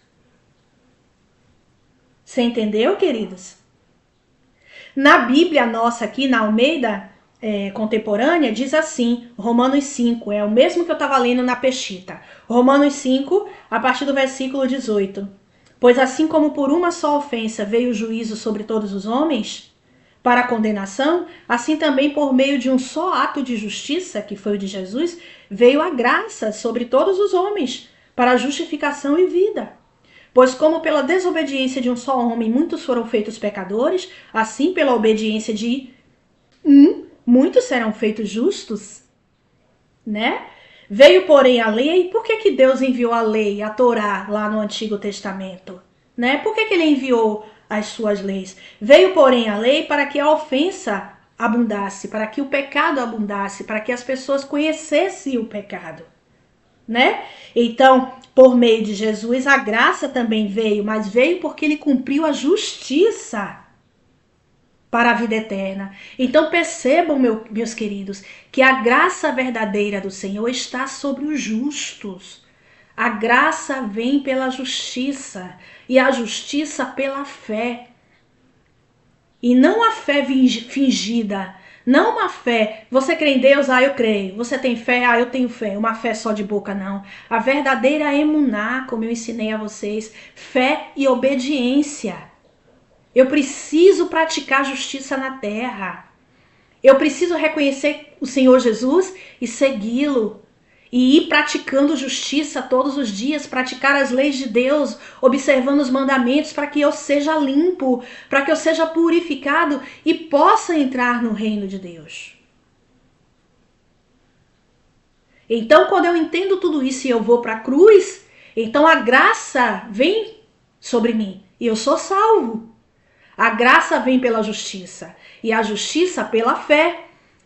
Você entendeu, queridos? Na Bíblia nossa aqui, na Almeida contemporânea, diz assim, Romanos 5, é o mesmo que eu estava lendo na Peshita. Romanos 5, a partir do versículo 18. Pois assim como por uma só ofensa veio o juízo sobre todos os homens, para a condenação, assim também por meio de um só ato de justiça, que foi o de Jesus, veio a graça sobre todos os homens, para a justificação e vida. Pois como pela desobediência de um só homem muitos foram feitos pecadores, assim pela obediência de um, muitos serão feitos justos, né? Veio, porém, a lei. Por que Deus enviou a lei, a Torá, lá no Antigo Testamento? Né? Por que ele enviou as suas leis? Veio, porém, a lei para que a ofensa abundasse, para que o pecado abundasse, para que as pessoas conhecessem o pecado, né? Então, por meio de Jesus, a graça também veio, mas veio porque ele cumpriu a justiça para a vida eterna. Então percebam, meus queridos, que a graça verdadeira do Senhor está sobre os justos. A graça vem pela justiça e a justiça pela fé. E não a fé fingida, não uma fé, você crê em Deus, eu creio. Você tem fé, eu tenho fé. Uma fé só de boca, não. A verdadeira emuná, como eu ensinei a vocês, fé e obediência. Eu preciso praticar justiça na terra. Eu preciso reconhecer o Senhor Jesus e segui-lo. E ir praticando justiça todos os dias, praticar as leis de Deus, observando os mandamentos para que eu seja limpo, para que eu seja purificado e possa entrar no reino de Deus. Então, quando eu entendo tudo isso e eu vou para a cruz, então a graça vem sobre mim e eu sou salvo. A graça vem pela justiça e a justiça pela fé.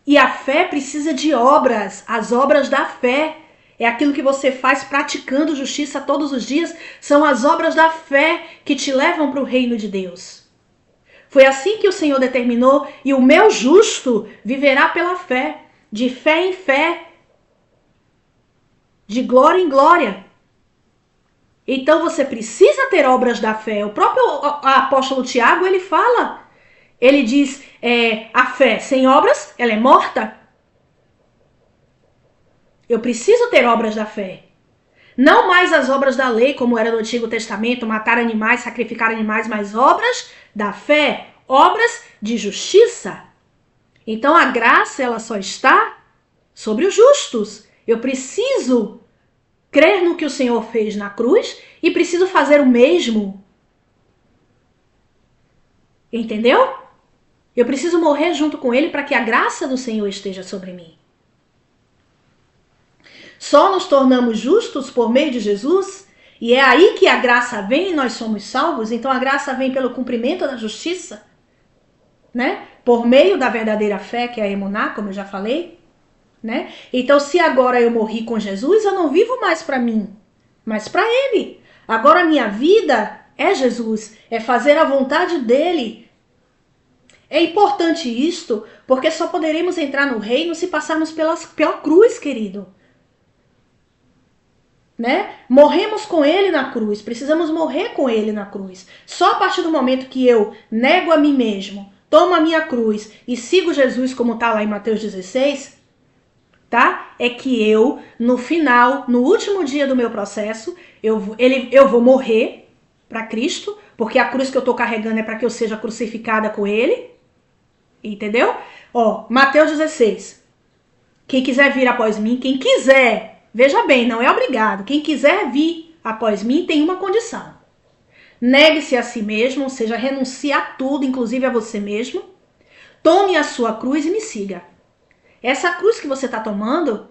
E a fé precisa de obras, as obras da fé. É aquilo que você faz praticando justiça todos os dias, são as obras da fé que te levam para o reino de Deus. Foi assim que o Senhor determinou, e o meu justo viverá pela fé. de fé em fé, de glória em glória. Então você precisa ter obras da fé. O próprio apóstolo Tiago, ele fala, ele diz, a fé sem obras, ela é morta. Eu preciso ter obras da fé. Não mais as obras da lei, como era no Antigo Testamento, matar animais, sacrificar animais, mas obras da fé, obras de justiça. Então a graça, ela só está sobre os justos. Eu preciso crer no que o Senhor fez na cruz e preciso fazer o mesmo. Entendeu? Eu preciso morrer junto com ele para que a graça do Senhor esteja sobre mim. Só nos tornamos justos por meio de Jesus, e é aí que a graça vem e nós somos salvos. Então a graça vem pelo cumprimento da justiça, né? Por meio da verdadeira fé, que é a emuná, como eu já falei, né? Então se agora eu morri com Jesus, eu não vivo mais para mim, mas para ele. Agora a minha vida é Jesus, é fazer a vontade dele. É importante isto, porque só poderemos entrar no reino se passarmos pela cruz, querido. Né? Morremos com ele na cruz, precisamos morrer com ele na cruz. Só a partir do momento que eu nego a mim mesmo, tomo a minha cruz e sigo Jesus, como está lá em Mateus 16, tá? É que eu, no final, no último dia do meu processo, eu vou morrer para Cristo, porque a cruz que eu estou carregando é para que eu seja crucificada com ele. Entendeu? Ó, Mateus 16. Quem quiser vir após mim, quem quiser, veja bem, não é obrigado. Quem quiser vir após mim tem uma condição. Negue-se a si mesmo, ou seja, renuncie a tudo, inclusive a você mesmo. Tome a sua cruz e me siga. Essa cruz que você está tomando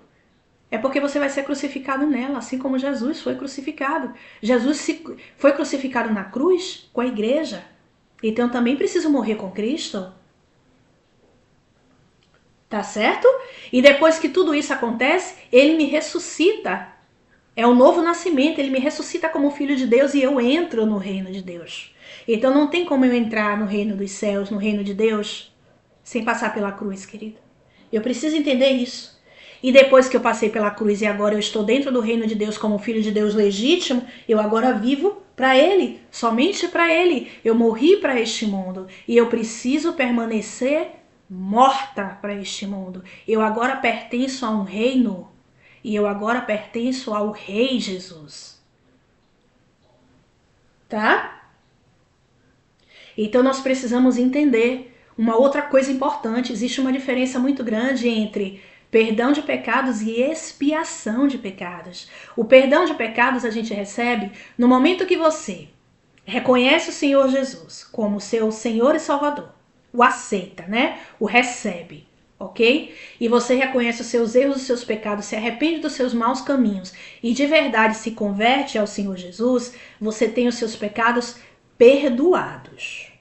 é porque você vai ser crucificado nela, assim como Jesus foi crucificado. Jesus foi crucificado na cruz com a igreja. Então eu também preciso morrer com Cristo. Tá certo? E depois que tudo isso acontece, ele me ressuscita. É o novo nascimento, ele me ressuscita como filho de Deus e eu entro no reino de Deus. Então não tem como eu entrar no reino dos céus, no reino de Deus, sem passar pela cruz, querido. Eu preciso entender isso. E depois que eu passei pela cruz e agora eu estou dentro do reino de Deus como filho de Deus legítimo, eu agora vivo para ele, somente para ele. Eu morri para este mundo e eu preciso permanecer morta para este mundo. Eu agora pertenço a um reino e eu agora pertenço ao Rei Jesus. Tá? Então nós precisamos entender uma outra coisa importante. Existe uma diferença muito grande entre perdão de pecados e expiação de pecados. O perdão de pecados a gente recebe no momento que você reconhece o Senhor Jesus como seu Senhor e Salvador. O aceita, né? O recebe, ok? E você reconhece os seus erros, os seus pecados, se arrepende dos seus maus caminhos e de verdade se converte ao Senhor Jesus, você tem os seus pecados perdoados.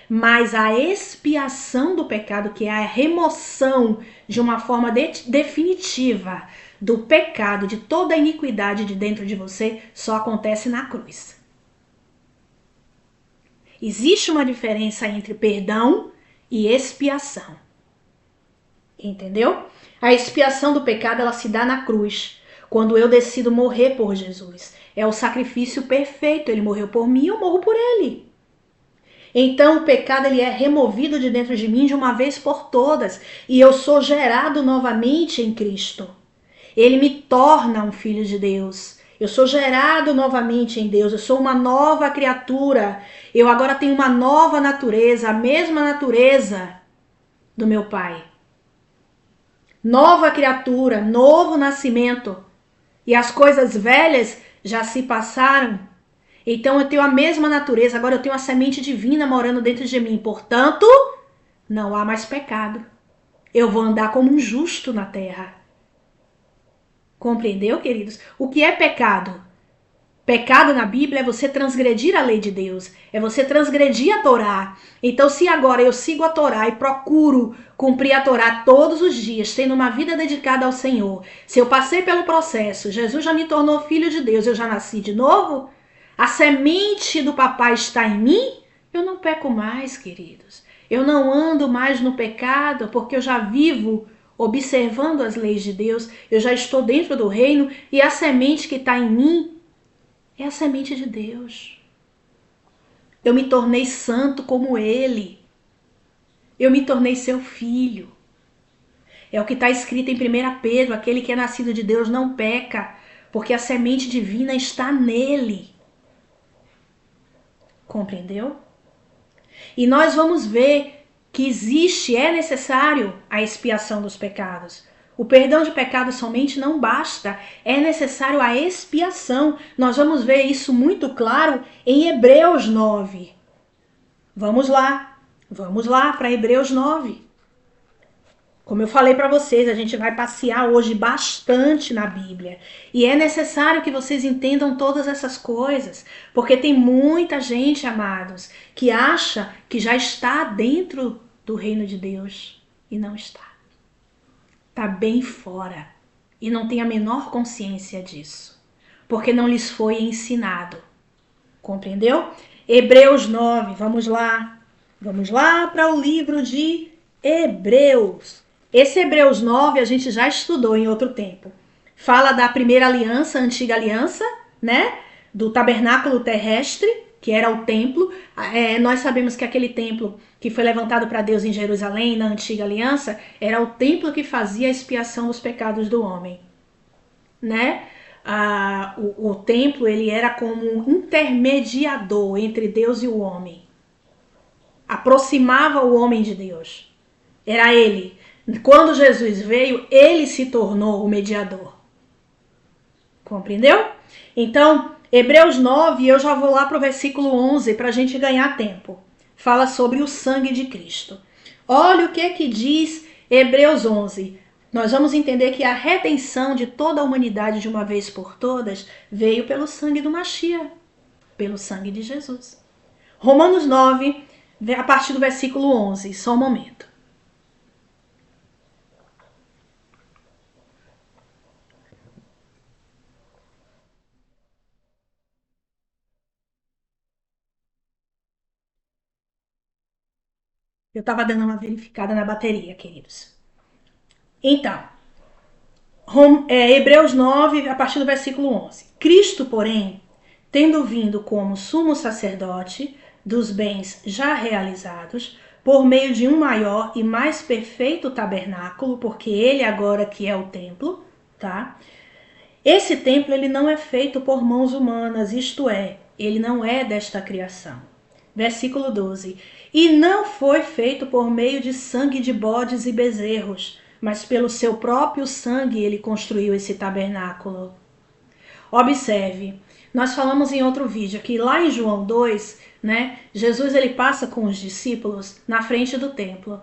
Mas a expiação do pecado, que é a remoção de uma forma definitiva do pecado, de toda a iniquidade de dentro de você, só acontece na cruz. Existe uma diferença entre perdão e expiação. Entendeu? A expiação do pecado, ela se dá na cruz, quando eu decido morrer por Jesus. É o sacrifício perfeito, ele morreu por mim, eu morro por ele. Então o pecado ele é removido de dentro de mim de uma vez por todas e eu sou gerado novamente em Cristo. Ele me torna um filho de Deus. Eu sou gerado novamente em Deus, eu sou uma nova criatura. Eu agora tenho uma nova natureza, a mesma natureza do meu Pai. Nova criatura, novo nascimento. E as coisas velhas já se passaram. Então eu tenho a mesma natureza, agora eu tenho a semente divina morando dentro de mim. Portanto, não há mais pecado. Eu vou andar como um justo na terra. Compreendeu, queridos? O que é pecado? Pecado na Bíblia é você transgredir a lei de Deus. É você transgredir a Torá. Então, se agora eu sigo a Torá e procuro cumprir a Torá todos os dias, tendo uma vida dedicada ao Senhor, se eu passei pelo processo, Jesus já me tornou filho de Deus, eu já nasci de novo, a semente do papai está em mim, eu não peco mais, queridos. Eu não ando mais no pecado porque eu já vivo observando as leis de Deus, eu já estou dentro do reino e a semente que está em mim é a semente de Deus. Eu me tornei santo como Ele. Eu me tornei seu filho. É o que está escrito em 1 Pedro, aquele que é nascido de Deus não peca, porque a semente divina está nele. Compreendeu? E nós vamos ver que é necessário a expiação dos pecados. O perdão de pecados somente não basta, é necessário a expiação. Nós vamos ver isso muito claro em Hebreus 9. Vamos lá para Hebreus 9. Como eu falei para vocês, a gente vai passear hoje bastante na Bíblia. E é necessário que vocês entendam todas essas coisas. Porque tem muita gente, amados, que acha que já está dentro do reino de Deus. E não está. Está bem fora. E não tem a menor consciência disso. Porque não lhes foi ensinado. Compreendeu? Hebreus 9, vamos lá. Vamos lá para o livro de Hebreus. Esse Hebreus 9 a gente já estudou em outro tempo. Fala da primeira aliança, a antiga aliança, né? Do tabernáculo terrestre, que era o templo. Nós sabemos que aquele templo que foi levantado para Deus em Jerusalém, na antiga aliança, era o templo que fazia a expiação dos pecados do homem, né? O templo ele era como um intermediador entre Deus e o homem. Aproximava o homem de Deus. Era ele. Quando Jesus veio, ele se tornou o mediador. Compreendeu? Então, Hebreus 9, eu já vou lá para o versículo 11 para a gente ganhar tempo. Fala sobre o sangue de Cristo. Olha o que diz Hebreus 11. Nós vamos entender que a redenção de toda a humanidade de uma vez por todas veio pelo sangue do Mashiach, pelo sangue de Jesus. Romanos 9, a partir do versículo 11, só um momento. Eu estava dando uma verificada na bateria, queridos. Então, Hebreus 9, a partir do versículo 11. Cristo, porém, tendo vindo como sumo sacerdote dos bens já realizados, por meio de um maior e mais perfeito tabernáculo, porque ele agora que é o templo, tá? Esse templo ele não é feito por mãos humanas, isto é, ele não é desta criação. Versículo 12. E não foi feito por meio de sangue de bodes e bezerros, mas pelo seu próprio sangue ele construiu esse tabernáculo. Observe, nós falamos em outro vídeo que lá em João 2, né, Jesus ele passa com os discípulos na frente do templo.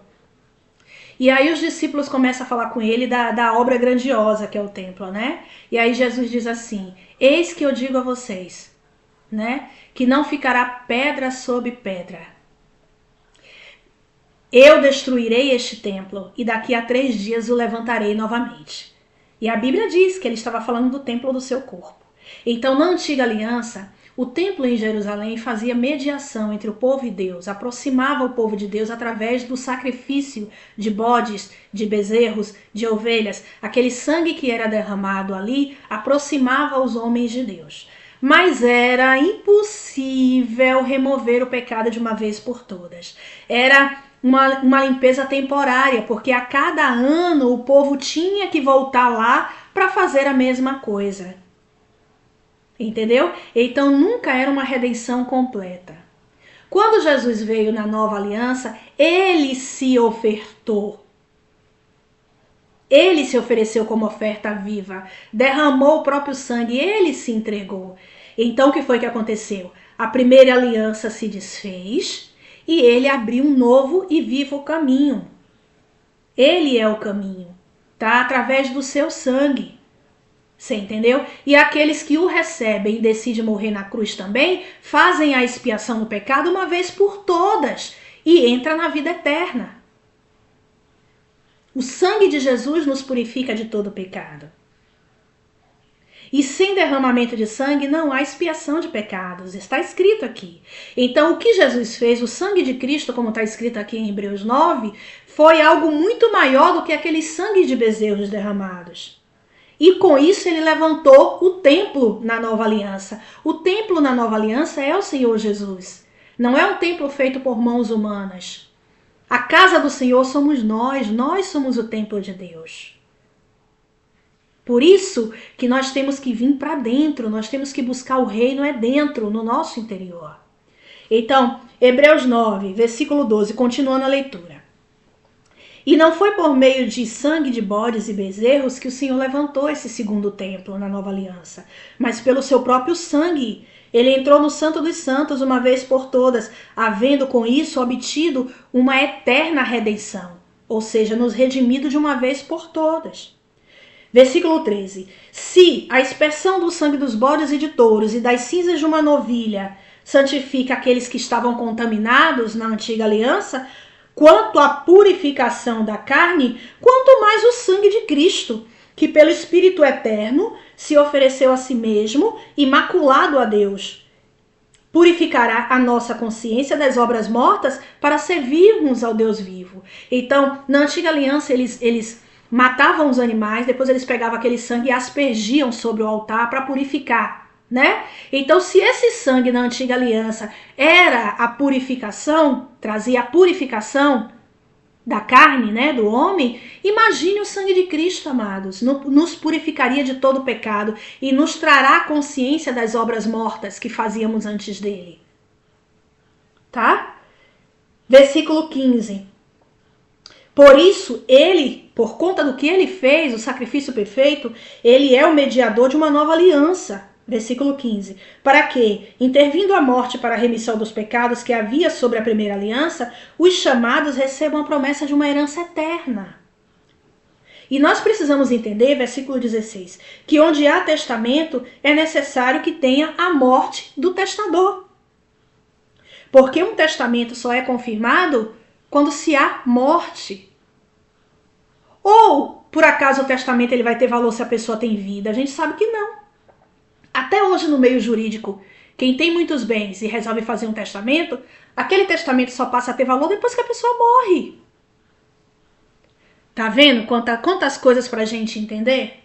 E aí os discípulos começam a falar com ele da obra grandiosa que é o templo, né? E aí Jesus diz assim, eis que eu digo a vocês, né, que não ficará pedra sobre pedra. Eu destruirei este templo e daqui a 3 dias o levantarei novamente. E a Bíblia diz que ele estava falando do templo do seu corpo. Então, na antiga aliança, o templo em Jerusalém fazia mediação entre o povo e Deus, aproximava o povo de Deus através do sacrifício de bodes, de bezerros, de ovelhas. Aquele sangue que era derramado ali aproximava os homens de Deus. Mas era impossível remover o pecado de uma vez por todas. Era uma limpeza temporária, porque a cada ano o povo tinha que voltar lá para fazer a mesma coisa. Entendeu? Então nunca era uma redenção completa. Quando Jesus veio na nova aliança, ele se ofertou. Ele se ofereceu como oferta viva, derramou o próprio sangue, ele se entregou. Então o que foi que aconteceu? A primeira aliança se desfez e ele abriu um novo e vivo caminho. Ele é o caminho, tá? Através do seu sangue. Você entendeu? E aqueles que o recebem e decidem morrer na cruz também, fazem a expiação do pecado uma vez por todas e entra na vida eterna. O sangue de Jesus nos purifica de todo pecado. E sem derramamento de sangue não há expiação de pecados. Está escrito aqui. Então, o que Jesus fez, o sangue de Cristo, como está escrito aqui em Hebreus 9, foi algo muito maior do que aqueles sangues de bezerros derramados. E com isso ele levantou o templo na nova aliança. O templo na nova aliança é o Senhor Jesus. Não é um templo feito por mãos humanas. A casa do Senhor somos nós somos o templo de Deus. Por isso que nós temos que vir para dentro, nós temos que buscar o reino dentro, no nosso interior. Então, Hebreus 9, versículo 12, continuando a leitura. E não foi por meio de sangue de bodes e bezerros que o Senhor levantou esse segundo templo na nova aliança, mas pelo seu próprio sangue. Ele entrou no Santo dos Santos uma vez por todas, havendo com isso obtido uma eterna redenção, ou seja, nos redimido de uma vez por todas. Versículo 13. Se a expersão do sangue dos bodes e de touros e das cinzas de uma novilha santifica aqueles que estavam contaminados na antiga aliança, quanto à purificação da carne, quanto mais o sangue de Cristo, que pelo Espírito eterno se ofereceu a si mesmo, imaculado a Deus, purificará a nossa consciência das obras mortas para servirmos ao Deus vivo. Então, na antiga aliança, eles matavam os animais, depois eles pegavam aquele sangue e aspergiam sobre o altar para purificar, né? Então, se esse sangue na antiga aliança era a purificação, trazia a purificação da carne, né, do homem, imagine o sangue de Cristo, amados, nos purificaria de todo pecado e nos trará consciência das obras mortas que fazíamos antes dele. Tá? Versículo 15. Por isso, ele, por conta do que ele fez, o sacrifício perfeito, ele é o mediador de uma nova aliança. Versículo 15. Para que, intervindo a morte para a remissão dos pecados que havia sobre a primeira aliança, os chamados recebam a promessa de uma herança eterna. E nós precisamos entender, versículo 16, que onde há testamento é necessário que tenha a morte do testador. Porque um testamento só é confirmado quando se há morte. Ou, por acaso, o testamento ele vai ter valor se a pessoa tem vida? A gente sabe que não. Até hoje, no meio jurídico, quem tem muitos bens e resolve fazer um testamento, aquele testamento só passa a ter valor depois que a pessoa morre. Tá vendo quantas coisas pra gente entender?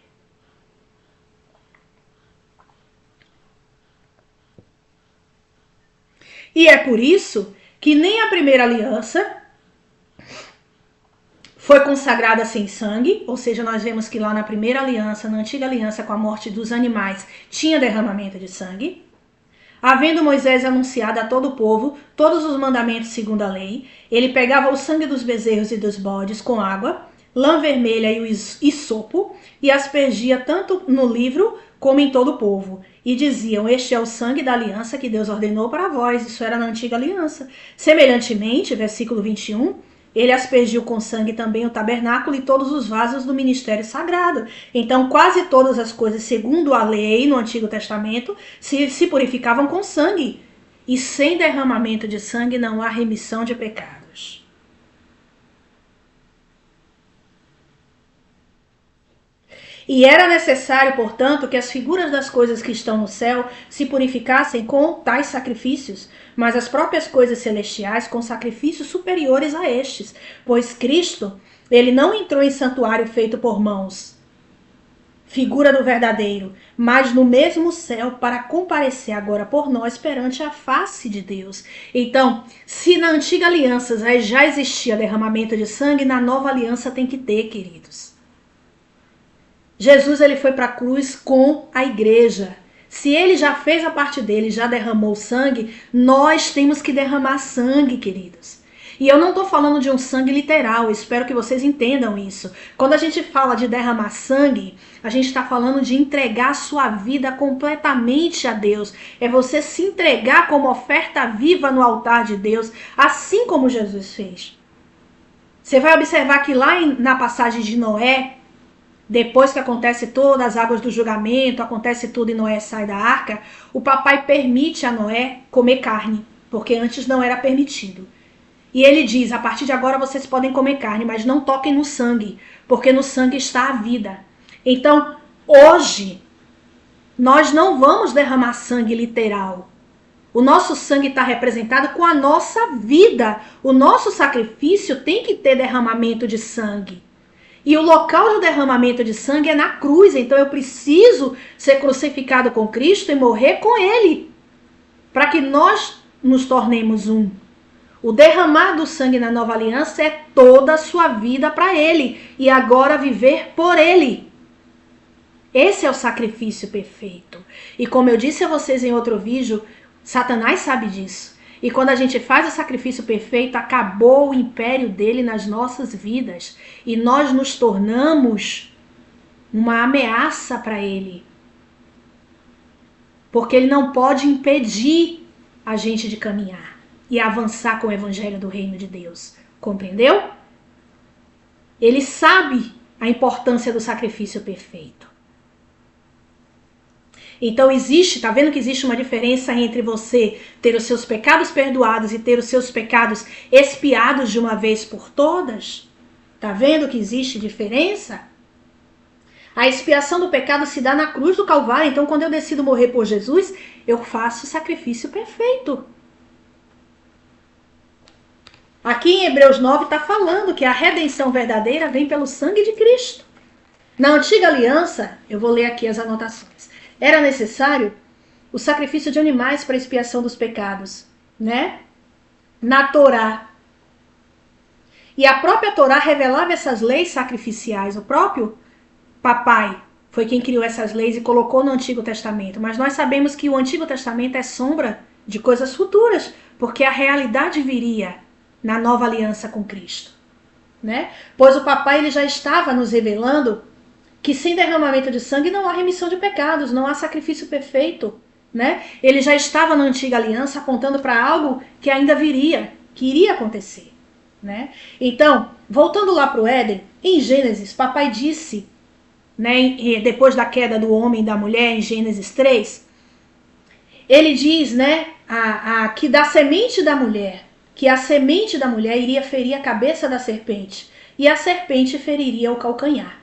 E é por isso que nem a primeira aliança foi consagrada sem sangue, ou seja, nós vemos que lá na primeira aliança, na antiga aliança com a morte dos animais, tinha derramamento de sangue. Havendo Moisés anunciado a todo o povo todos os mandamentos segundo a lei, ele pegava o sangue dos bezerros e dos bodes com água, lã vermelha e o hisopo, e aspergia tanto no livro como em todo o povo. E diziam, este é o sangue da aliança que Deus ordenou para vós. Isso era na antiga aliança. Semelhantemente, versículo 21, ele aspergiu com sangue também o tabernáculo e todos os vasos do ministério sagrado. Então, quase todas as coisas, segundo a lei no Antigo Testamento, se purificavam com sangue. E sem derramamento de sangue não há remissão de pecados. E era necessário, portanto, que as figuras das coisas que estão no céu se purificassem com tais sacrifícios, mas as próprias coisas celestiais com sacrifícios superiores a estes, pois Cristo, ele não entrou em santuário feito por mãos, figura do verdadeiro, mas no mesmo céu para comparecer agora por nós perante a face de Deus. Então, se na antiga aliança já existia derramamento de sangue, na nova aliança tem que ter, queridos. Jesus ele foi para a cruz com a igreja. Se ele já fez a parte dele, já derramou sangue, nós temos que derramar sangue, queridos. E eu não estou falando de um sangue literal, espero que vocês entendam isso. Quando a gente fala de derramar sangue, a gente está falando de entregar a sua vida completamente a Deus. É você se entregar como oferta viva no altar de Deus, assim como Jesus fez. Você vai observar que lá na passagem de Noé, depois que acontece todas as águas do julgamento, acontece tudo e Noé sai da arca, o papai permite a Noé comer carne, porque antes não era permitido. E ele diz, a partir de agora vocês podem comer carne, mas não toquem no sangue, porque no sangue está a vida. Então, hoje, Nós não vamos derramar sangue literal. O nosso sangue está representado com a nossa vida. O nosso sacrifício tem que ter derramamento de sangue. E o local de derramamento de sangue é na cruz. Então eu preciso ser crucificado com Cristo e morrer com Ele, para que nós nos tornemos um. O derramar do sangue na nova aliança é toda a sua vida para Ele. E agora viver por Ele. Esse é o sacrifício perfeito. E como eu disse a vocês em outro vídeo, Satanás sabe disso. E quando a gente faz o sacrifício perfeito, acabou o império dele nas nossas vidas. E nós nos tornamos uma ameaça para ele. Porque ele não pode impedir a gente de caminhar e avançar com o evangelho do reino de Deus. Compreendeu? Ele sabe a importância do sacrifício perfeito. Então existe, tá vendo que existe uma diferença entre você ter os seus pecados perdoados e ter os seus pecados expiados de uma vez por todas? Tá vendo que existe diferença? A expiação do pecado se dá na cruz do Calvário. Então quando eu decido morrer por Jesus, eu faço o sacrifício perfeito. Aqui em Hebreus 9 está falando que a redenção verdadeira vem pelo sangue de Cristo. Na antiga aliança, eu vou ler aqui as anotações. Era necessário o sacrifício de animais para expiação dos pecados, né? Na Torá. E a própria Torá revelava essas leis sacrificiais. O próprio papai foi quem criou essas leis e colocou no Antigo Testamento. Mas nós sabemos que o Antigo Testamento é sombra de coisas futuras, porque a realidade viria na nova aliança com Cristo, né? Pois o papai ele já estava nos revelando que sem derramamento de sangue não há remissão de pecados, não há sacrifício perfeito, né? Ele já estava na antiga aliança apontando para algo que ainda viria, que iria acontecer, né? Então, voltando lá para o Éden, em Gênesis, papai disse, né, depois da queda do homem e da mulher, em Gênesis 3, ele diz, né, que da semente da mulher, que a semente da mulher iria ferir a cabeça da serpente, e a serpente feriria o calcanhar.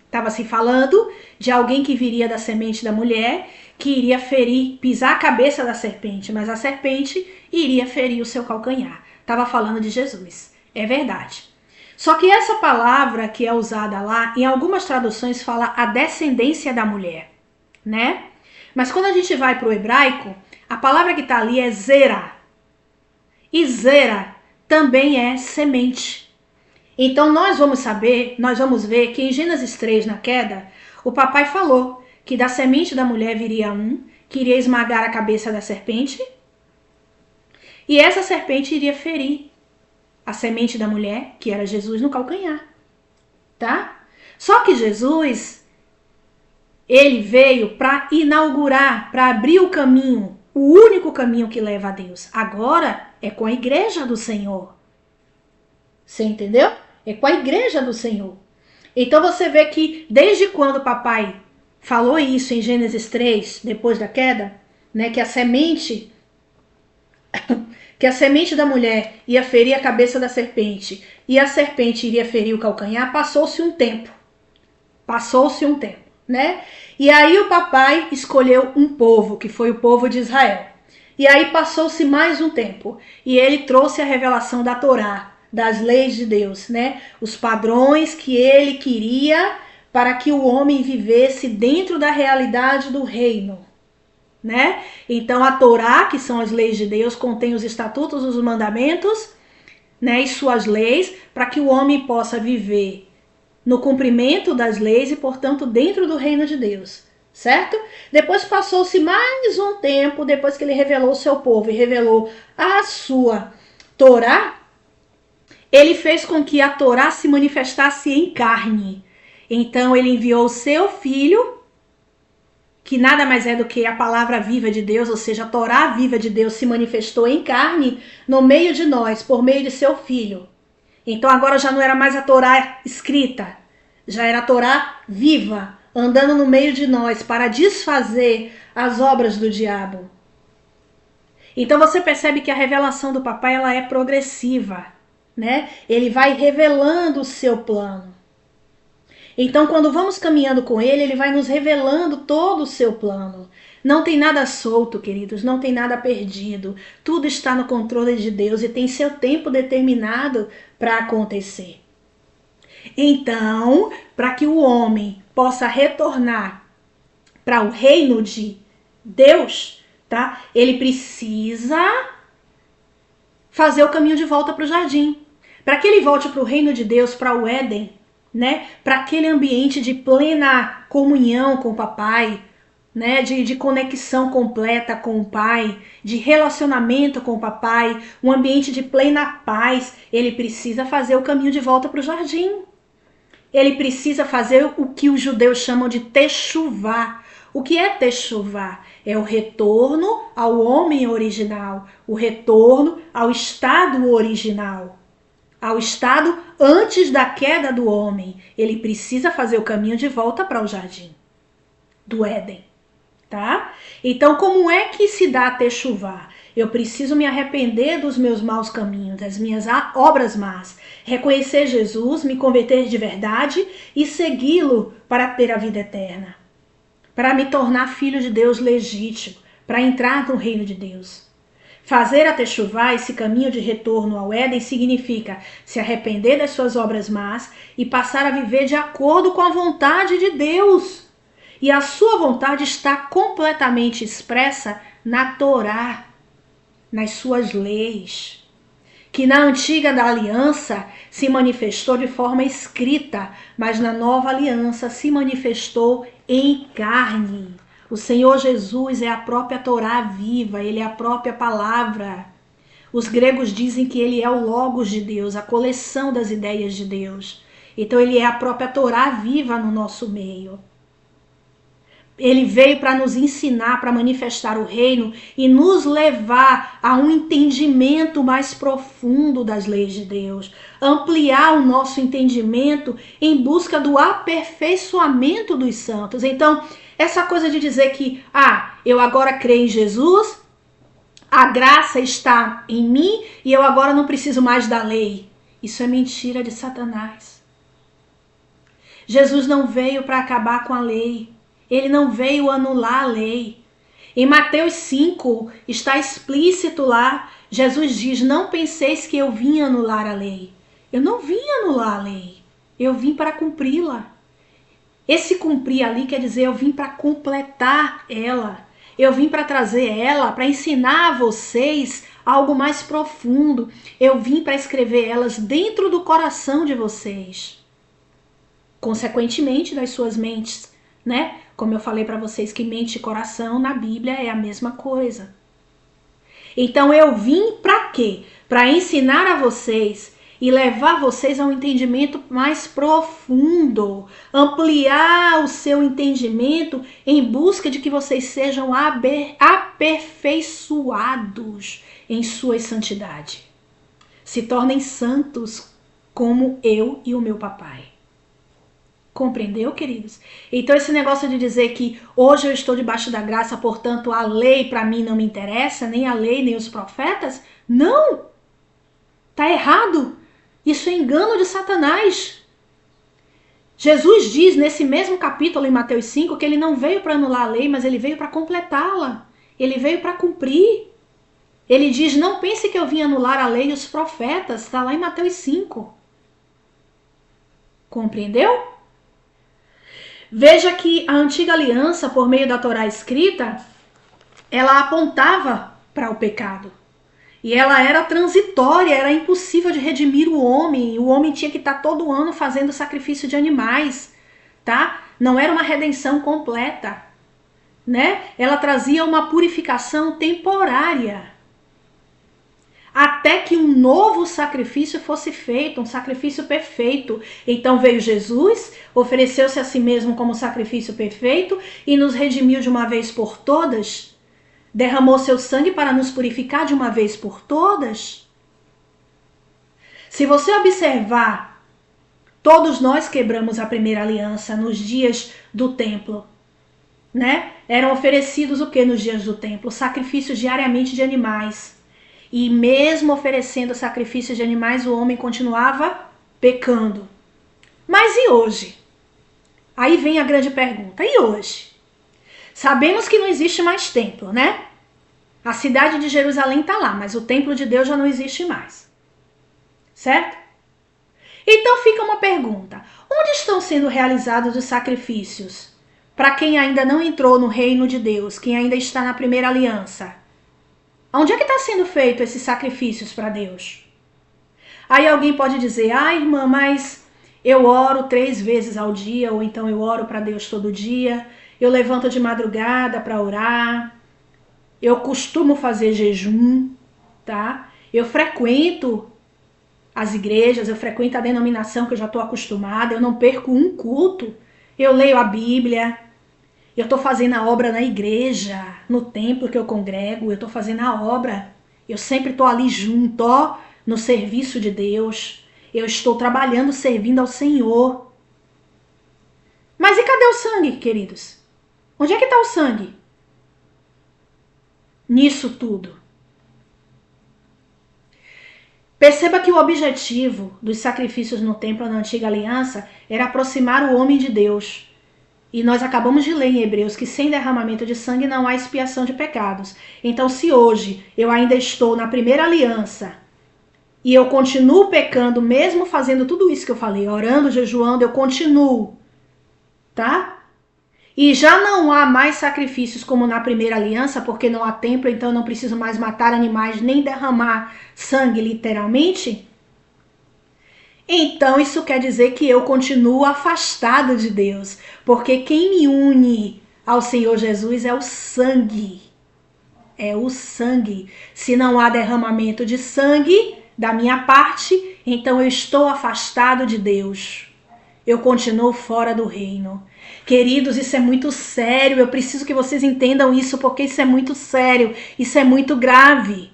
Estava se falando de alguém que viria da semente da mulher, que iria ferir, pisar a cabeça da serpente, mas a serpente iria ferir o seu calcanhar. Estava falando de Jesus. É verdade. Só que essa palavra que é usada lá, em algumas traduções fala a descendência da mulher, né? Mas quando a gente vai para o hebraico, a palavra que está ali é zera. E zera também é semente. Então nós vamos ver que em Gênesis 3, na queda, o papai falou que da semente da mulher viria um, que iria esmagar a cabeça da serpente, e essa serpente iria ferir a semente da mulher, que era Jesus, no calcanhar, tá? Só que Jesus, ele veio para inaugurar, para abrir o caminho, o único caminho que leva a Deus. Agora é com a igreja do Senhor. Você entendeu? É com a igreja do Senhor. Então você vê que desde quando o papai falou isso em Gênesis 3, depois da queda, né, que a semente da mulher ia ferir a cabeça da serpente e a serpente iria ferir o calcanhar, passou-se um tempo. Né? E aí o papai escolheu um povo, que foi o povo de Israel. E aí passou-se mais um tempo e ele trouxe a revelação da Torá, das leis de Deus, né? Os padrões que ele queria para que o homem vivesse dentro da realidade do reino, né? Então a Torá, que são as leis de Deus, contém os estatutos, os mandamentos, né, e suas leis, para que o homem possa viver no cumprimento das leis e, portanto, dentro do reino de Deus, certo? Depois passou-se mais um tempo, depois que ele revelou o seu povo e revelou a sua Torá, ele fez com que a Torá se manifestasse em carne. Então ele enviou o seu filho, que nada mais é do que a palavra viva de Deus, ou seja, a Torá viva de Deus se manifestou em carne no meio de nós, por meio de seu filho. Então agora já não era mais a Torá escrita, já era a Torá viva, andando no meio de nós para desfazer as obras do diabo. Então você percebe que a revelação do papai ela é progressiva, né? Ele vai revelando o seu plano. Então, quando vamos caminhando com ele, ele vai nos revelando todo o seu plano. Não tem nada solto, queridos, não tem nada perdido. Tudo está no controle de Deus e tem seu tempo determinado para acontecer. Então, para que o homem possa retornar para o reino de Deus, tá? Ele precisa fazer o caminho de volta para o jardim. Para que ele volte para o reino de Deus, para o Éden, né? Para aquele ambiente de plena comunhão com o papai, né? De conexão completa com o pai, de relacionamento com o papai, um ambiente de plena paz. Ele precisa fazer o caminho de volta para o jardim. Ele precisa fazer o que os judeus chamam de techuvá. O que é techuvá? É o retorno ao homem original, o retorno ao estado original, ao estado antes da queda do homem. Ele precisa fazer o caminho de volta para o jardim do Éden, tá? Então, como é que se dá a techuvá? Eu preciso me arrepender dos meus maus caminhos, das minhas obras más, reconhecer Jesus, me converter de verdade e segui-lo para ter a vida eterna, para me tornar filho de Deus legítimo, para entrar no reino de Deus. Fazer a techuvá, esse caminho de retorno ao Éden, significa se arrepender das suas obras más e passar a viver de acordo com a vontade de Deus. E a sua vontade está completamente expressa na Torá, nas suas leis, que na antiga aliança se manifestou de forma escrita, mas na nova aliança se manifestou em carne. O Senhor Jesus é a própria Torá viva, ele é a própria palavra. Os gregos dizem que ele é o Logos de Deus, a coleção das ideias de Deus. Então ele é a própria Torá viva no nosso meio. Ele veio para nos ensinar, para manifestar o reino e nos levar a um entendimento mais profundo das leis de Deus. Ampliar o nosso entendimento em busca do aperfeiçoamento dos santos. Então, essa coisa de dizer que, eu agora creio em Jesus, a graça está em mim e eu agora não preciso mais da lei. Isso é mentira de Satanás. Jesus não veio para acabar com a lei. Ele não veio anular a lei. Em Mateus 5 está explícito lá, Jesus diz, não penseis que eu vim anular a lei. Eu não vim anular a lei, eu vim para cumpri-la. Esse cumprir ali quer dizer eu vim para completar ela. Eu vim para trazer ela, para ensinar a vocês algo mais profundo. Eu vim para escrever elas dentro do coração de vocês. Consequentemente das suas mentes, né? Como eu falei para vocês que mente e coração na Bíblia é a mesma coisa. Então eu vim para quê? Para ensinar a vocês e levar vocês a um entendimento mais profundo, ampliar o seu entendimento em busca de que vocês sejam aperfeiçoados em sua santidade. Se tornem santos como eu e o meu papai. Compreendeu, queridos? Então esse negócio de dizer que hoje eu estou debaixo da graça, portanto a lei para mim não me interessa, nem a lei, nem os profetas, não! Tá errado! Isso é engano de Satanás. Jesus diz nesse mesmo capítulo em Mateus 5 que ele não veio para anular a lei, mas ele veio para completá-la. Ele veio para cumprir. Ele diz, não pense que eu vim anular a lei e os profetas, está lá em Mateus 5. Compreendeu? Veja que a antiga aliança, por meio da Torá escrita, ela apontava para o pecado. E ela era transitória, era impossível de redimir o homem. O homem tinha que estar todo ano fazendo sacrifício de animais, tá? Não era uma redenção completa, né? Ela trazia uma purificação temporária. Até que um novo sacrifício fosse feito, um sacrifício perfeito. Então veio Jesus, ofereceu-se a si mesmo como sacrifício perfeito e nos redimiu de uma vez por todas, derramou seu sangue para nos purificar de uma vez por todas. Se você observar, todos nós quebramos a primeira aliança nos dias do templo, né? Eram oferecidos o que nos dias do templo? Sacrifícios diariamente de animais. E mesmo oferecendo sacrifícios de animais, o homem continuava pecando. Mas e hoje? Aí vem a grande pergunta, e hoje? Sabemos que não existe mais templo, né? A cidade de Jerusalém está lá, mas o templo de Deus já não existe mais. Certo? Então fica uma pergunta, onde estão sendo realizados os sacrifícios para quem ainda não entrou no reino de Deus, quem ainda está na primeira aliança? Onde é que está sendo feito esses sacrifícios para Deus? Aí alguém pode dizer, irmã, mas eu oro 3 vezes ao dia, ou então eu oro para Deus todo dia, eu levanto de madrugada para orar, eu costumo fazer jejum, tá? Eu frequento as igrejas, eu frequento a denominação que eu já estou acostumada, eu não perco um culto, eu leio a Bíblia, eu estou fazendo a obra na igreja, no templo que eu congrego, eu estou fazendo a obra, eu sempre estou ali junto, no serviço de Deus, eu estou trabalhando, servindo ao Senhor. Mas e cadê o sangue, queridos? Onde é que está o sangue? Nisso tudo. Perceba que o objetivo dos sacrifícios no templo na antiga aliança era aproximar o homem de Deus. E nós acabamos de ler em Hebreus que sem derramamento de sangue não há expiação de pecados. Então, se hoje eu ainda estou na primeira aliança e eu continuo pecando, mesmo fazendo tudo isso que eu falei, orando, jejuando, eu continuo, tá? E já não há mais sacrifícios como na primeira aliança, porque não há templo, então eu não preciso mais matar animais nem derramar sangue literalmente. Então isso quer dizer que eu continuo afastado de Deus, porque quem me une ao Senhor Jesus é o sangue. É o sangue. Se não há derramamento de sangue da minha parte, então eu estou afastado de Deus. Eu continuo fora do reino. Queridos, isso é muito sério. Eu preciso que vocês entendam isso, porque isso é muito sério. Isso é muito grave.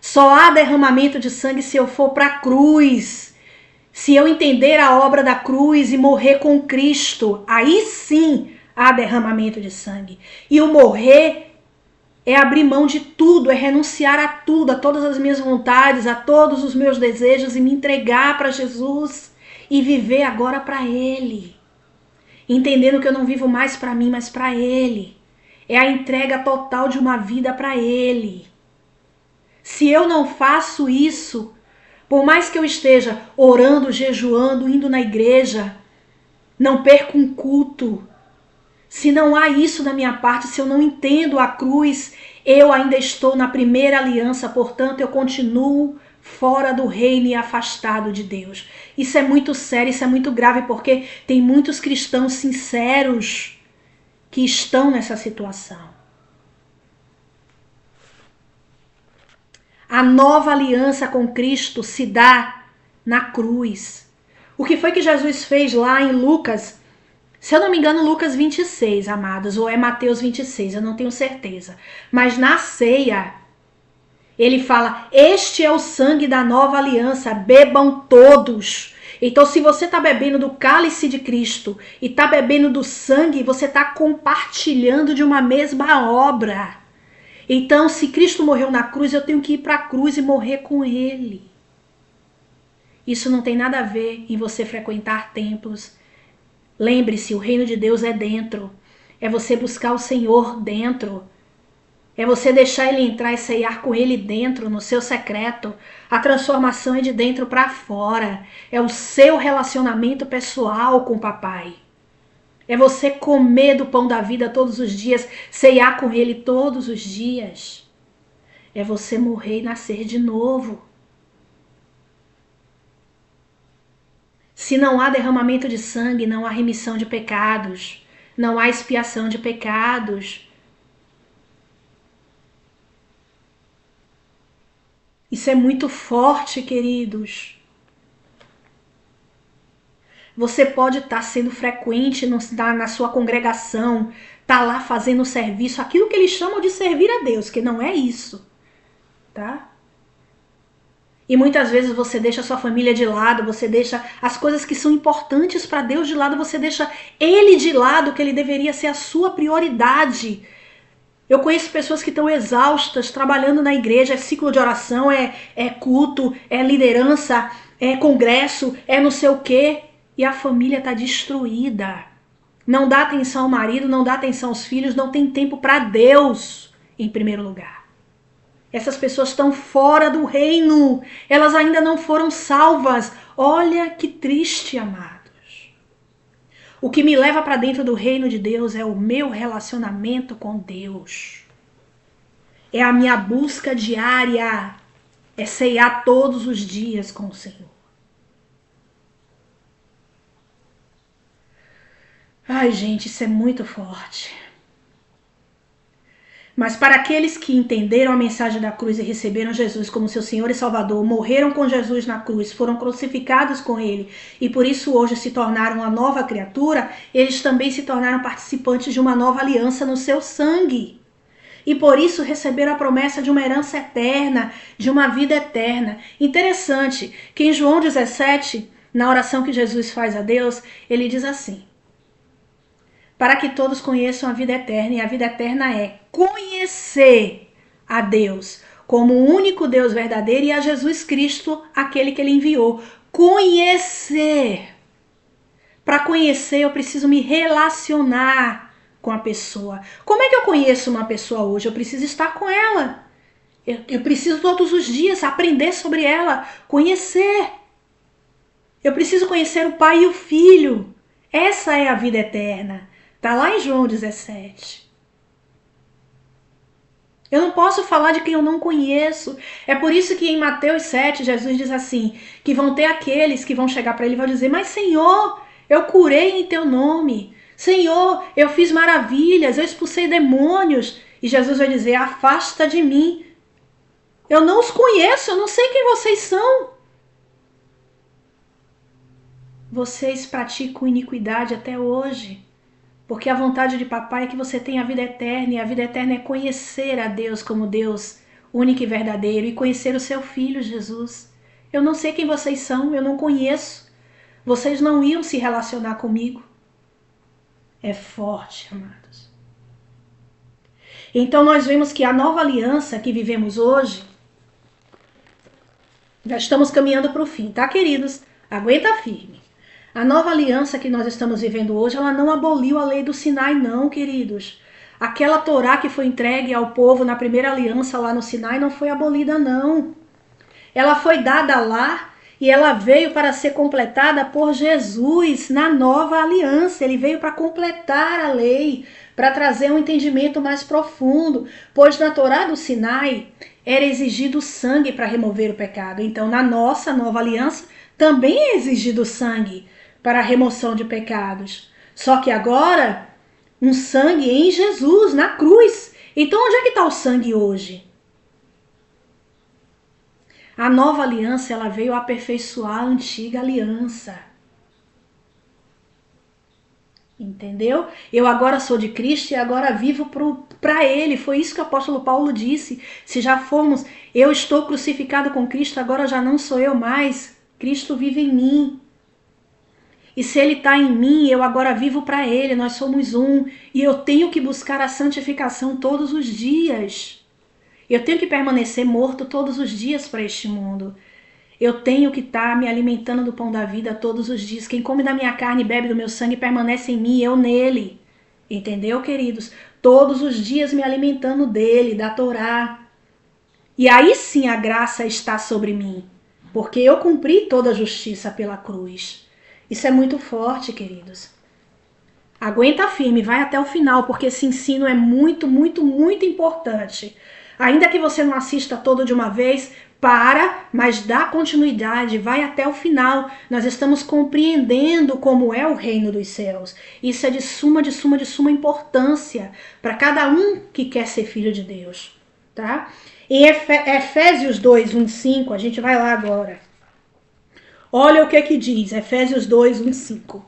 Só há derramamento de sangue se eu for para a cruz. Se eu entender a obra da cruz e morrer com Cristo, aí sim há derramamento de sangue. E o morrer é abrir mão de tudo, é renunciar a tudo, a todas as minhas vontades, a todos os meus desejos e me entregar para Jesus e viver agora para Ele. Entendendo que eu não vivo mais para mim, mas para Ele. É a entrega total de uma vida para Ele. Se eu não faço isso, por mais que eu esteja orando, jejuando, indo na igreja, não perco um culto. Se não há isso da minha parte, se eu não entendo a cruz, eu ainda estou na primeira aliança, portanto eu continuo fora do reino e afastado de Deus. Isso é muito sério, isso é muito grave, porque tem muitos cristãos sinceros que estão nessa situação. A nova aliança com Cristo se dá na cruz. O que foi que Jesus fez lá em Lucas? Se eu não me engano, Lucas 26, amados, ou é Mateus 26, eu não tenho certeza. Mas na ceia, ele fala, este é o sangue da nova aliança, bebam todos. Então, se você está bebendo do cálice de Cristo e está bebendo do sangue, você está compartilhando de uma mesma obra. Então, se Cristo morreu na cruz, eu tenho que ir para a cruz e morrer com Ele. Isso não tem nada a ver em você frequentar templos. Lembre-se, o reino de Deus é dentro. É você buscar o Senhor dentro. É você deixar Ele entrar e ceiar com Ele dentro, no seu secreto. A transformação é de dentro para fora. É o seu relacionamento pessoal com o Papai. É você comer do pão da vida todos os dias, ceiar com Ele todos os dias. É você morrer e nascer de novo. Se não há derramamento de sangue, não há remissão de pecados, não há expiação de pecados. Isso é muito forte, queridos. Você pode estar sendo frequente na sua congregação, estar lá fazendo serviço, aquilo que eles chamam de servir a Deus, que não é isso, tá? E muitas vezes você deixa a sua família de lado, você deixa as coisas que são importantes para Deus de lado, você deixa Ele de lado, que Ele deveria ser a sua prioridade. Eu conheço pessoas que estão exaustas, trabalhando na igreja, é ciclo de oração, é culto, é liderança, é congresso, é não sei o quê. e a família está destruída. Não dá atenção ao marido, não dá atenção aos filhos, não tem tempo para Deus em primeiro lugar. Essas pessoas estão fora do reino, elas ainda não foram salvas. Olha que triste, amados. O que me leva para dentro do reino de Deus é o meu relacionamento com Deus. É a minha busca diária, é ceiar todos os dias com o Senhor. Ai, gente, isso é muito forte. Mas para aqueles que entenderam a mensagem da cruz e receberam Jesus como seu Senhor e Salvador, morreram com Jesus na cruz, foram crucificados com Ele e por isso hoje se tornaram uma nova criatura, eles também se tornaram participantes de uma nova aliança no seu sangue. E por isso receberam a promessa de uma herança eterna, de uma vida eterna. Interessante que em João 17, na oração que Jesus faz a Deus, ele diz assim: para que todos conheçam a vida eterna, e a vida eterna é conhecer a Deus como o único Deus verdadeiro e a Jesus Cristo, aquele que ele enviou. Conhecer. Para conhecer, eu preciso me relacionar com a pessoa. Como é que eu conheço uma pessoa hoje? Eu preciso estar com ela. Eu preciso todos os dias aprender sobre ela, conhecer. Eu preciso conhecer o Pai e o Filho. Essa é a vida eterna. Está lá em João 17. Eu não posso falar de quem eu não conheço. É por isso que em Mateus 7, Jesus diz assim, que vão ter aqueles que vão chegar para ele e vão dizer: mas Senhor, eu curei em teu nome. Senhor, eu fiz maravilhas, eu expulsei demônios. E Jesus vai dizer: afasta de mim. Eu não os conheço, eu não sei quem vocês são. Vocês praticam iniquidade até hoje. Porque a vontade de papai é que você tenha a vida eterna, e a vida eterna é conhecer a Deus como Deus único e verdadeiro, e conhecer o seu Filho, Jesus. Eu não sei quem vocês são, eu não conheço. Vocês não iam se relacionar comigo. É forte, amados. Então nós vemos que a nova aliança que vivemos hoje, já estamos caminhando para o fim, tá, queridos? Aguenta firme. A nova aliança que nós estamos vivendo hoje, ela não aboliu a lei do Sinai, não, queridos. Aquela Torá que foi entregue ao povo na primeira aliança lá no Sinai não foi abolida, não. Ela foi dada lá e ela veio para ser completada por Jesus na nova aliança. Ele veio para completar a lei, para trazer um entendimento mais profundo, pois na Torá do Sinai era exigido sangue para remover o pecado. Então, na nossa nova aliança, também é exigido sangue para a remoção de pecados. Só que agora, um sangue em Jesus, na cruz. Então, onde é que está o sangue hoje? A nova aliança, ela veio aperfeiçoar a antiga aliança. Entendeu? Eu agora sou de Cristo e agora vivo para Ele. Foi isso que o apóstolo Paulo disse. Se já formos, eu estou crucificado com Cristo, agora já não sou eu mais. Cristo vive em mim. E se Ele está em mim, eu agora vivo para Ele, nós somos um. E eu tenho que buscar a santificação todos os dias. Eu tenho que permanecer morto todos os dias para este mundo. Eu tenho que estar me alimentando do pão da vida todos os dias. Quem come da minha carne e bebe do meu sangue permanece em mim e eu nele. Entendeu, queridos? Todos os dias me alimentando dele, da Torá. E aí sim a graça está sobre mim. Porque eu cumpri toda a justiça pela cruz. Isso é muito forte, queridos. Aguenta firme, vai até o final, porque esse ensino é muito, muito, muito importante. Ainda que você não assista todo de uma vez, mas dá continuidade, vai até o final. Nós estamos compreendendo como é o reino dos céus. Isso é de suma importância para cada um que quer ser filho de Deus, tá? Em Efésios 2, 1, 5, a gente vai lá agora. Olha o que diz, Efésios 2, 1, 5.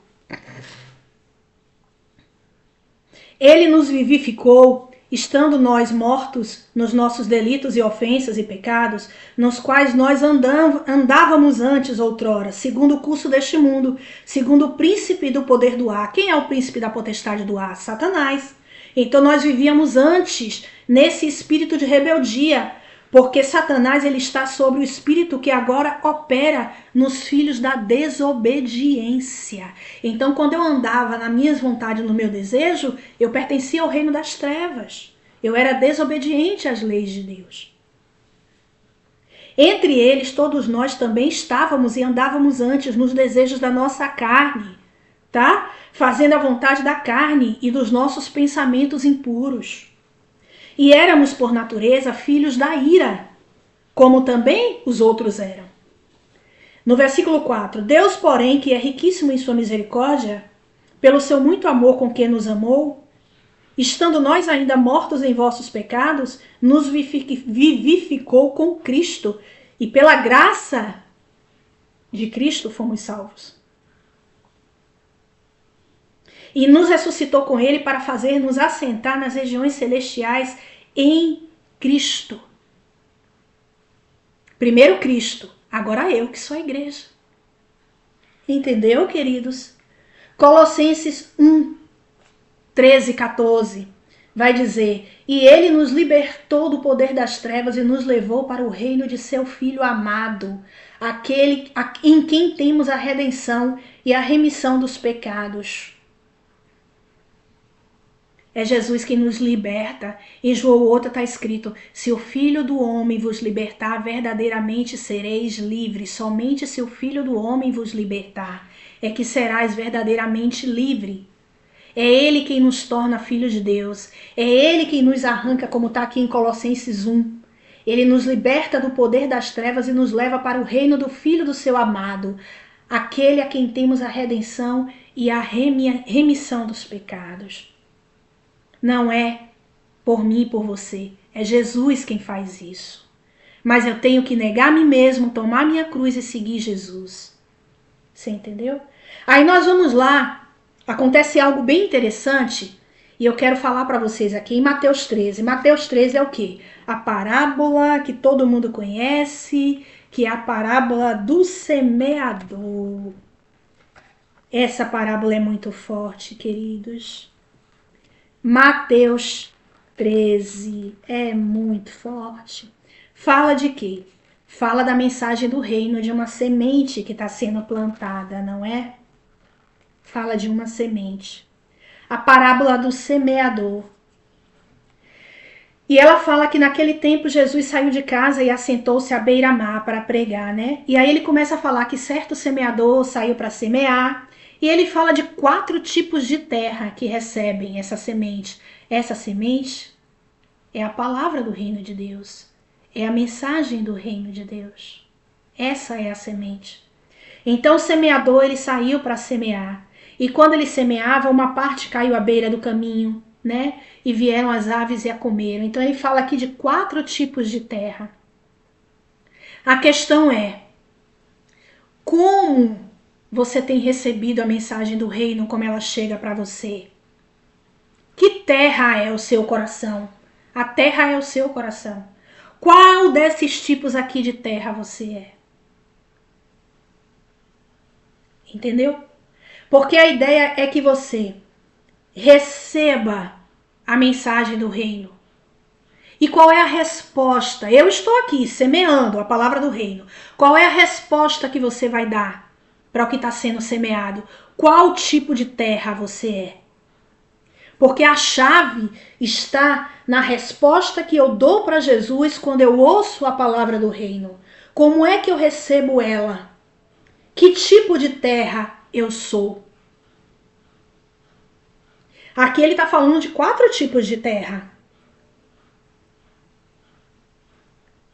Ele nos vivificou, estando nós mortos nos nossos delitos e ofensas e pecados, nos quais nós andávamos antes outrora, segundo o curso deste mundo, segundo o príncipe do poder do ar. Quem é o príncipe da potestade do ar? Satanás. Então nós vivíamos antes nesse espírito de rebeldia, Porque Satanás ele está sobre o espírito que agora opera nos filhos da desobediência. Então, quando eu andava nas minhas vontades, no meu desejo, eu pertencia ao reino das trevas. Eu era desobediente às leis de Deus. Entre eles, todos nós também estávamos e andávamos antes nos desejos da nossa carne, tá? Fazendo a vontade da carne e dos nossos pensamentos impuros. E éramos, por natureza, filhos da ira, como também os outros eram. No versículo 4, Deus, porém, que é riquíssimo em sua misericórdia, pelo seu muito amor com que nos amou, estando nós ainda mortos em vossos pecados, nos vivificou com Cristo, e pela graça de Cristo fomos salvos. E nos ressuscitou com ele para fazer-nos assentar nas regiões celestiais em Cristo. Primeiro Cristo, agora eu que sou a igreja. Entendeu, queridos? Colossenses 1, 13, 14 vai dizer: e ele nos libertou do poder das trevas e nos levou para o reino de seu Filho amado, aquele em quem temos a redenção e a remissão dos pecados. É Jesus que nos liberta. Em João 8 está escrito: se o Filho do Homem vos libertar, verdadeiramente sereis livres. Somente se o Filho do Homem vos libertar, é que serás verdadeiramente livre. É Ele quem nos torna filhos de Deus. É Ele quem nos arranca, como está aqui em Colossenses 1. Ele nos liberta do poder das trevas e nos leva para o reino do Filho do seu amado, aquele a quem temos a redenção e a remissão dos pecados. Não é por mim e por você, é Jesus quem faz isso. Mas eu tenho que negar a mim mesmo, tomar minha cruz e seguir Jesus. Você entendeu? Aí nós vamos lá, acontece algo bem interessante e eu quero falar para vocês aqui em Mateus 13. Mateus 13 é o quê? A parábola que todo mundo conhece, que é a parábola do semeador. Essa parábola é muito forte, queridos. Mateus 13 é muito forte. Fala de quê? Fala da mensagem do reino, de uma semente que está sendo plantada, não é? Fala de uma semente. A parábola do semeador. E ela fala que naquele tempo Jesus saiu de casa e assentou-se à beira-mar para pregar, né? E aí ele começa a falar que certo semeador saiu para semear. E ele fala de 4 tipos de terra que recebem essa semente. Essa semente é a palavra do reino de Deus. É a mensagem do reino de Deus. Essa é a semente. Então o semeador ele saiu para semear. E quando ele semeava, uma parte caiu à beira do caminho, né? E vieram as aves e a comeram. Então ele fala aqui de 4 tipos de terra. A questão é: como você tem recebido a mensagem do reino, como ela chega para você? Que terra é o seu coração? A terra é o seu coração. Qual desses tipos aqui de terra você é? Entendeu? Porque a ideia é que você receba a mensagem do reino. E qual é a resposta? Eu estou aqui semeando a palavra do reino. Qual é a resposta que você vai dar para o que está sendo semeado? Qual tipo de terra você é? Porque a chave está na resposta que eu dou para Jesus quando eu ouço a palavra do reino. Como é que eu recebo ela? Que tipo de terra eu sou? Aqui ele está falando de 4 tipos de terra.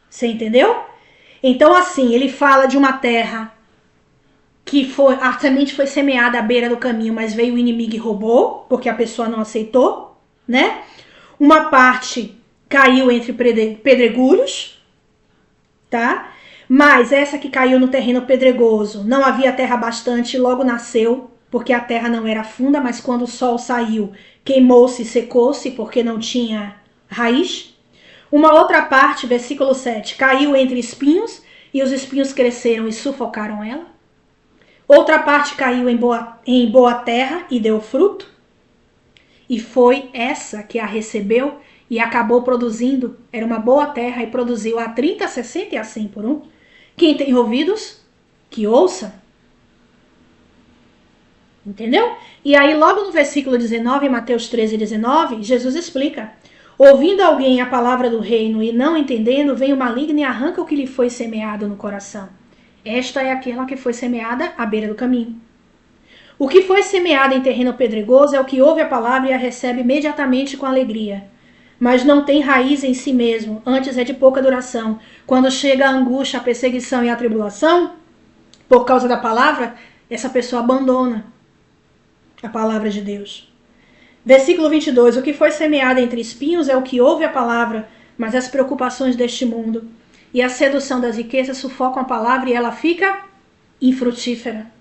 Você entendeu? Então assim, ele fala de uma terra que a semente foi semeada à beira do caminho, mas veio o inimigo e roubou, porque a pessoa não aceitou, né? Uma parte caiu entre pedregulhos, tá? Mas essa que caiu no terreno pedregoso, não havia terra bastante, logo nasceu, porque a terra não era funda, mas quando o sol saiu, queimou-se e secou-se, porque não tinha raiz. Uma outra parte, versículo 7, caiu entre espinhos, e os espinhos cresceram e sufocaram ela. Outra parte caiu em boa terra e deu fruto. E foi essa que a recebeu e acabou produzindo, era uma boa terra e produziu a 30, 60 e a 100 por um. Quem tem ouvidos, que ouça. Entendeu? E aí logo no versículo 19, Mateus 13, 19, Jesus explica: ouvindo alguém a palavra do reino e não entendendo, vem o maligno e arranca o que lhe foi semeado no coração. Esta é aquela que foi semeada à beira do caminho. O que foi semeado em terreno pedregoso é o que ouve a palavra e a recebe imediatamente com alegria, mas não tem raiz em si mesmo, antes é de pouca duração. Quando chega a angústia, a perseguição e a tribulação, por causa da palavra, essa pessoa abandona a palavra de Deus. Versículo 22, o que foi semeado entre espinhos é o que ouve a palavra, mas as preocupações deste mundo e a sedução das riquezas sufocam a palavra e ela fica infrutífera.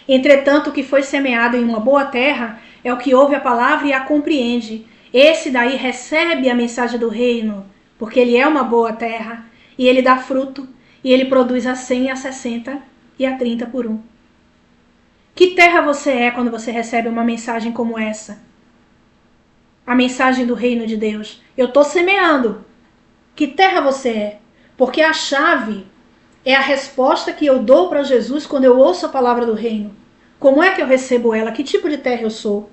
Entretanto, o que foi semeado em uma boa terra é o que ouve a palavra e a compreende. Esse daí recebe a mensagem do reino, porque ele é uma boa terra, e ele dá fruto, e ele produz a 100, a 60 e a 30 por um. Que terra você é quando você recebe uma mensagem como essa? A mensagem do reino de Deus. Eu estou semeando. Que terra você é? Porque a chave é a resposta que eu dou para Jesus quando eu ouço a palavra do reino. Como é que eu recebo ela? Que tipo de terra eu sou?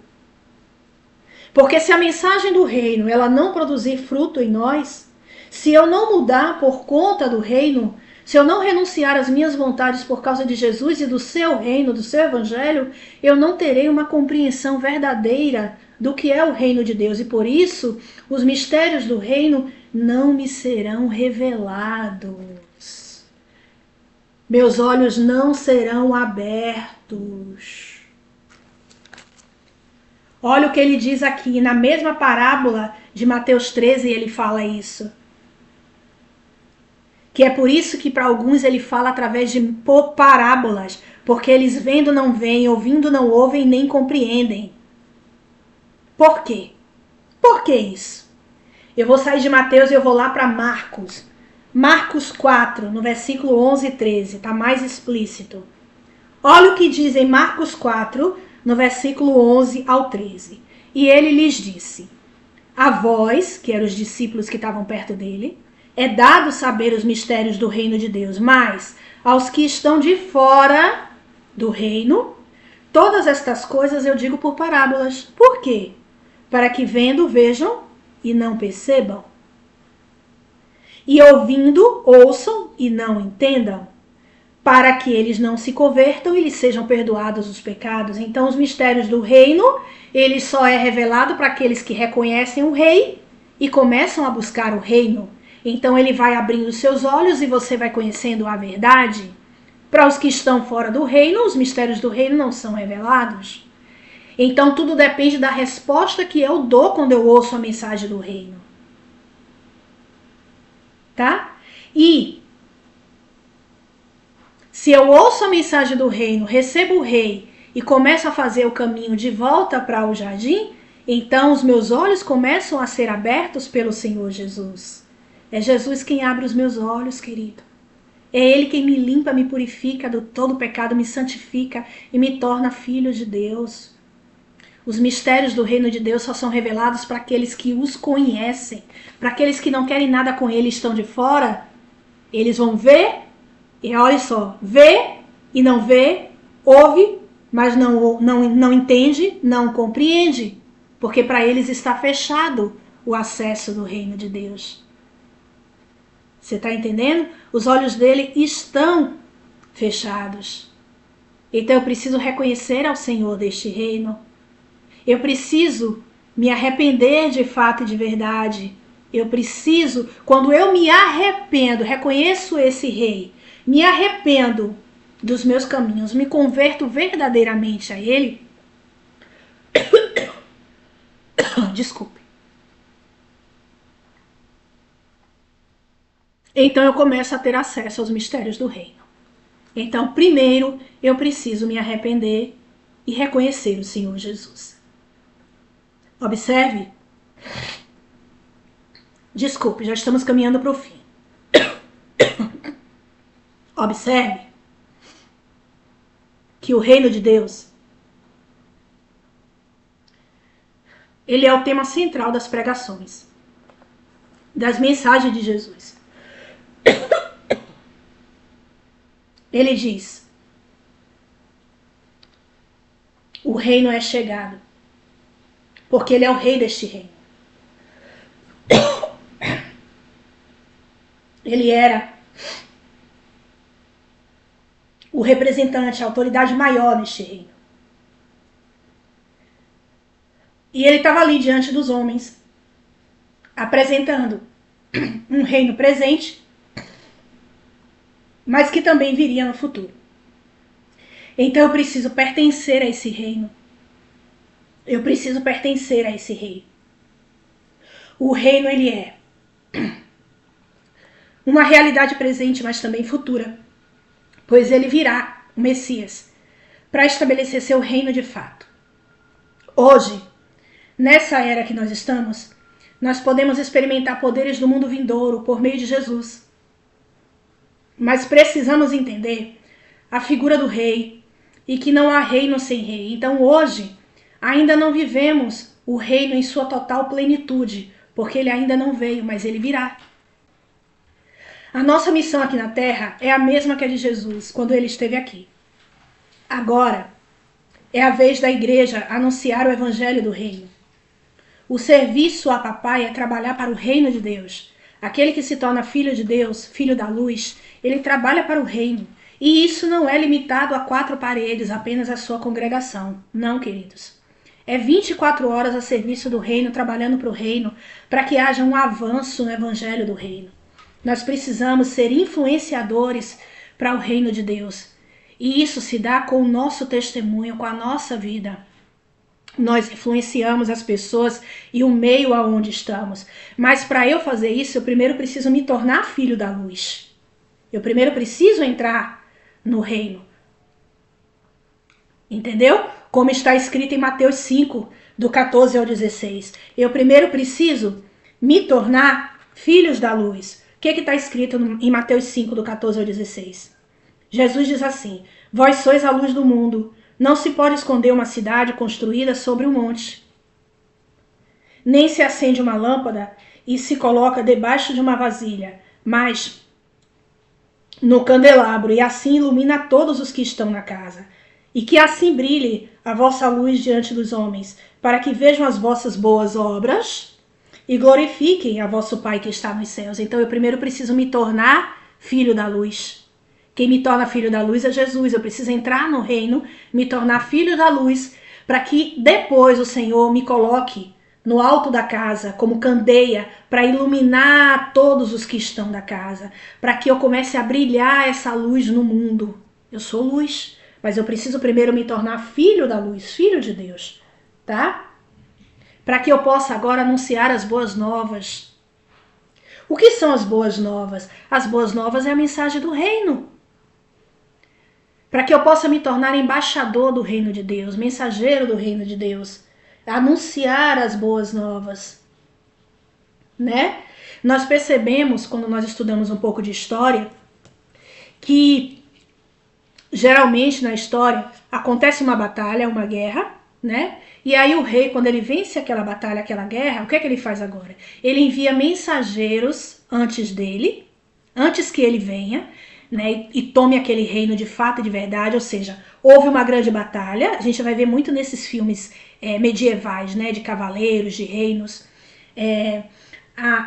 Porque se a mensagem do reino ela não produzir fruto em nós, se eu não mudar por conta do reino, se eu não renunciar às minhas vontades por causa de Jesus e do seu reino, do seu evangelho, eu não terei uma compreensão verdadeira do que é o reino de Deus. E por isso, os mistérios do reino não me serão revelados. Meus olhos não serão abertos. Olha o que ele diz aqui, na mesma parábola de Mateus 13, ele fala isso. Que é por isso que para alguns ele fala através de parábolas, porque eles vendo não veem, ouvindo não ouvem, nem compreendem. Por quê? Por que isso? Eu vou sair de Mateus e eu vou lá para Marcos. Marcos 4, no versículo 11 e 13, está mais explícito. Olha o que diz em Marcos 4, no versículo 11 ao 13. E ele lhes disse: a vós, que eram os discípulos que estavam perto dele, é dado saber os mistérios do reino de Deus, mas aos que estão de fora do reino, todas estas coisas eu digo por parábolas. Por quê? Para que vendo, vejam e não percebam. E ouvindo, ouçam e não entendam. Para que eles não se convertam e lhes sejam perdoados os pecados. Então os mistérios do reino, ele só é revelado para aqueles que reconhecem o rei e começam a buscar o reino. Então ele vai abrindo os seus olhos e você vai conhecendo a verdade. Para os que estão fora do reino, os mistérios do reino não são revelados. Então tudo depende da resposta que eu dou quando eu ouço a mensagem do reino. Tá? E se eu ouço a mensagem do reino, recebo o rei e começo a fazer o caminho de volta para o jardim, então os meus olhos começam a ser abertos pelo Senhor Jesus. É Jesus quem abre os meus olhos, querido. É Ele quem me limpa, me purifica do todo pecado, me santifica e me torna filho de Deus. Os mistérios do reino de Deus só são revelados para aqueles que os conhecem. Para aqueles que não querem nada com Ele e estão de fora, eles vão ver, e olha só, vê e não vê, ouve, mas não entende, não compreende. Porque para eles está fechado o acesso do reino de Deus. Você está entendendo? Os olhos dele estão fechados. Então eu preciso reconhecer ao Senhor deste reino. Eu preciso me arrepender de fato e de verdade. Eu preciso, quando eu me arrependo, reconheço esse rei, me arrependo dos meus caminhos, me converto verdadeiramente a ele. Desculpe. Então eu começo a ter acesso aos mistérios do reino. Então, primeiro, eu preciso me arrepender e reconhecer o Senhor Jesus. Observe. Desculpe, já estamos caminhando para o fim. Observe que o reino de Deus Ele é o tema central das pregações, das mensagens de Jesus. Ele diz: o reino é chegado, porque ele é o rei deste reino. Ele era o representante, a autoridade maior neste reino. E ele estava ali diante dos homens, apresentando um reino presente, mas que também viria no futuro. Então eu preciso pertencer a esse reino. Eu preciso pertencer a esse rei. O reino, ele é uma realidade presente, mas também futura, pois ele virá, o Messias, para estabelecer seu reino de fato. Hoje, nessa era que nós estamos, nós podemos experimentar poderes do mundo vindouro por meio de Jesus. Mas precisamos entender a figura do rei e que não há reino sem rei. Então hoje, ainda não vivemos o reino em sua total plenitude, porque ele ainda não veio, mas ele virá. A nossa missão aqui na Terra é a mesma que a de Jesus, quando ele esteve aqui. Agora é a vez da igreja anunciar o evangelho do reino. O serviço a papai é trabalhar para o reino de Deus. Aquele que se torna filho de Deus, filho da luz, ele trabalha para o reino. E isso não é limitado a 4 paredes, apenas a sua congregação. Não, queridos. É 24 horas a serviço do reino, trabalhando para o reino, para que haja um avanço no evangelho do reino. Nós precisamos ser influenciadores para o reino de Deus. E isso se dá com o nosso testemunho, com a nossa vida. Nós influenciamos as pessoas e o meio aonde estamos. Mas para eu fazer isso, eu primeiro preciso me tornar filho da luz. Eu primeiro preciso entrar no reino. Entendeu? Como está escrito em Mateus 5, do 14 ao 16. Eu primeiro preciso me tornar filhos da luz. O que está escrito em Mateus 5, do 14 ao 16? Jesus diz assim: vós sois a luz do mundo. Não se pode esconder uma cidade construída sobre um monte. Nem se acende uma lâmpada e se coloca debaixo de uma vasilha, mas no candelabro, e assim ilumina todos os que estão na casa. E que assim brilhe a vossa luz diante dos homens, para que vejam as vossas boas obras e glorifiquem a vosso Pai que está nos céus. Então eu primeiro preciso me tornar filho da luz. Quem me torna filho da luz é Jesus. Eu preciso entrar no reino, me tornar filho da luz, para que depois o Senhor me coloque no alto da casa, como candeia, para iluminar todos os que estão da casa, para que eu comece a brilhar essa luz no mundo. Eu sou luz, mas eu preciso primeiro me tornar filho da luz, filho de Deus, tá? Para que eu possa agora anunciar as boas novas. O que são as boas novas? As boas novas é a mensagem do reino. Para que eu possa me tornar embaixador do reino de Deus, mensageiro do reino de Deus, anunciar as boas novas, né? Nós percebemos, quando nós estudamos um pouco de história, que geralmente na história acontece uma batalha, uma guerra, né? E aí o rei, quando ele vence aquela batalha, aquela guerra, o que é que ele faz agora? Ele envia mensageiros antes dele, antes que ele venha, né, e tome aquele reino de fato e de verdade, ou seja, houve uma grande batalha. A gente vai ver muito nesses filmes medievais, né, de cavaleiros, de reinos.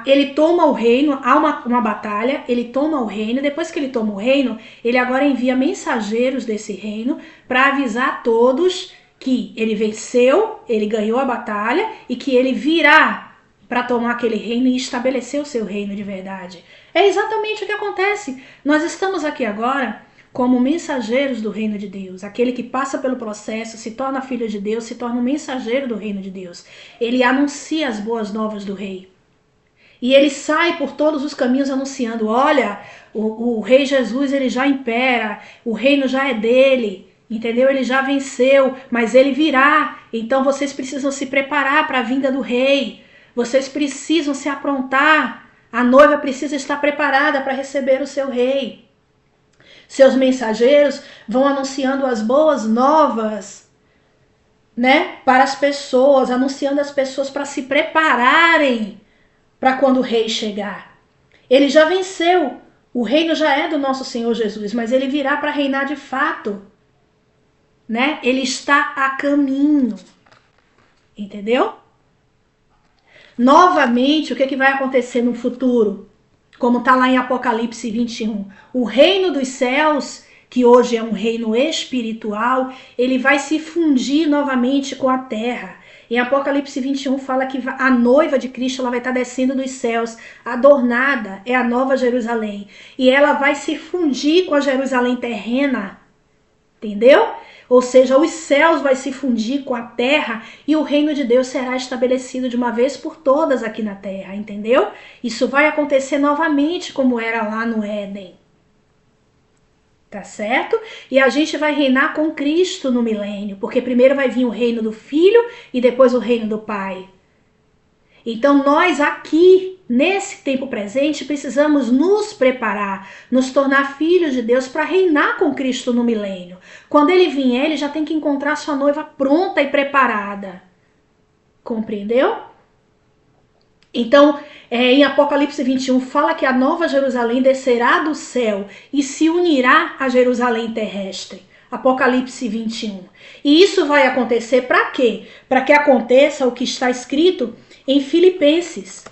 Ele toma o reino, há uma batalha, ele toma o reino, depois que ele toma o reino, ele agora envia mensageiros desse reino para avisar a todos que ele venceu, ele ganhou a batalha e que ele virá para tomar aquele reino e estabelecer o seu reino de verdade. É exatamente o que acontece. Nós estamos aqui agora como mensageiros do reino de Deus. Aquele que passa pelo processo, se torna filho de Deus, se torna um mensageiro do reino de Deus. Ele anuncia as boas novas do rei. E ele sai por todos os caminhos anunciando: olha, o rei Jesus, ele já impera, o reino já é dele, entendeu? Ele já venceu, mas ele virá. Então vocês precisam se preparar para a vinda do rei. Vocês precisam se aprontar. A noiva precisa estar preparada para receber o seu rei. Seus mensageiros vão anunciando as boas novas né, para as pessoas, anunciando às pessoas para se prepararem para quando o rei chegar. Ele já venceu, o reino já é do nosso Senhor Jesus, mas ele virá para reinar de fato, né? Ele está a caminho, entendeu? Novamente, o que vai acontecer no futuro? Como está lá em Apocalipse 21, o reino dos céus, que hoje é um reino espiritual, ele vai se fundir novamente com a terra. Em Apocalipse 21 fala que a noiva de Cristo ela vai estar descendo dos céus, adornada, é a nova Jerusalém. E ela vai se fundir com a Jerusalém terrena, entendeu? Ou seja, os céus vai se fundir com a terra e o reino de Deus será estabelecido de uma vez por todas aqui na terra, entendeu? Isso vai acontecer novamente como era lá no Éden. Tá certo? E a gente vai reinar com Cristo no milênio, porque primeiro vai vir o reino do Filho e depois o reino do Pai. Então nós aqui, nesse tempo presente, precisamos nos preparar, nos tornar filhos de Deus para reinar com Cristo no milênio. Quando ele vier, ele já tem que encontrar sua noiva pronta e preparada. Compreendeu? Então, em Apocalipse 21, fala que a nova Jerusalém descerá do céu e se unirá à Jerusalém terrestre. Apocalipse 21. E isso vai acontecer para quê? Para que aconteça o que está escrito em Filipenses.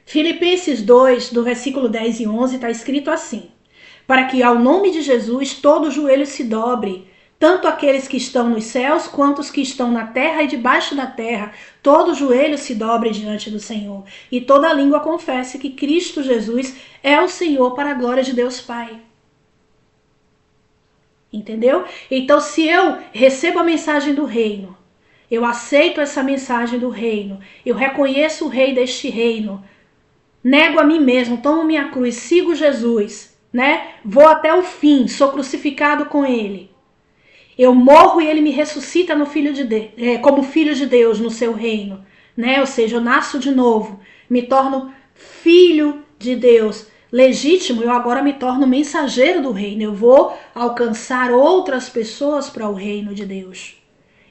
Filipenses 2, do versículo 10 e 11, está escrito assim: para que ao nome de Jesus todo joelho se dobre, tanto aqueles que estão nos céus quanto os que estão na terra e debaixo da terra, todo joelho se dobre diante do Senhor, e toda língua confesse que Cristo Jesus é o Senhor, para a glória de Deus Pai. Entendeu? Então, se eu recebo a mensagem do reino, eu aceito essa mensagem do reino, eu reconheço o rei deste reino, nego a mim mesmo, tomo minha cruz, sigo Jesus, né? Vou até o fim, sou crucificado com ele. Eu morro e ele me ressuscita no como filho de Deus no seu reino, né? Ou seja, eu nasço de novo, me torno filho de Deus legítimo, eu agora me torno mensageiro do reino. Eu vou alcançar outras pessoas para o reino de Deus.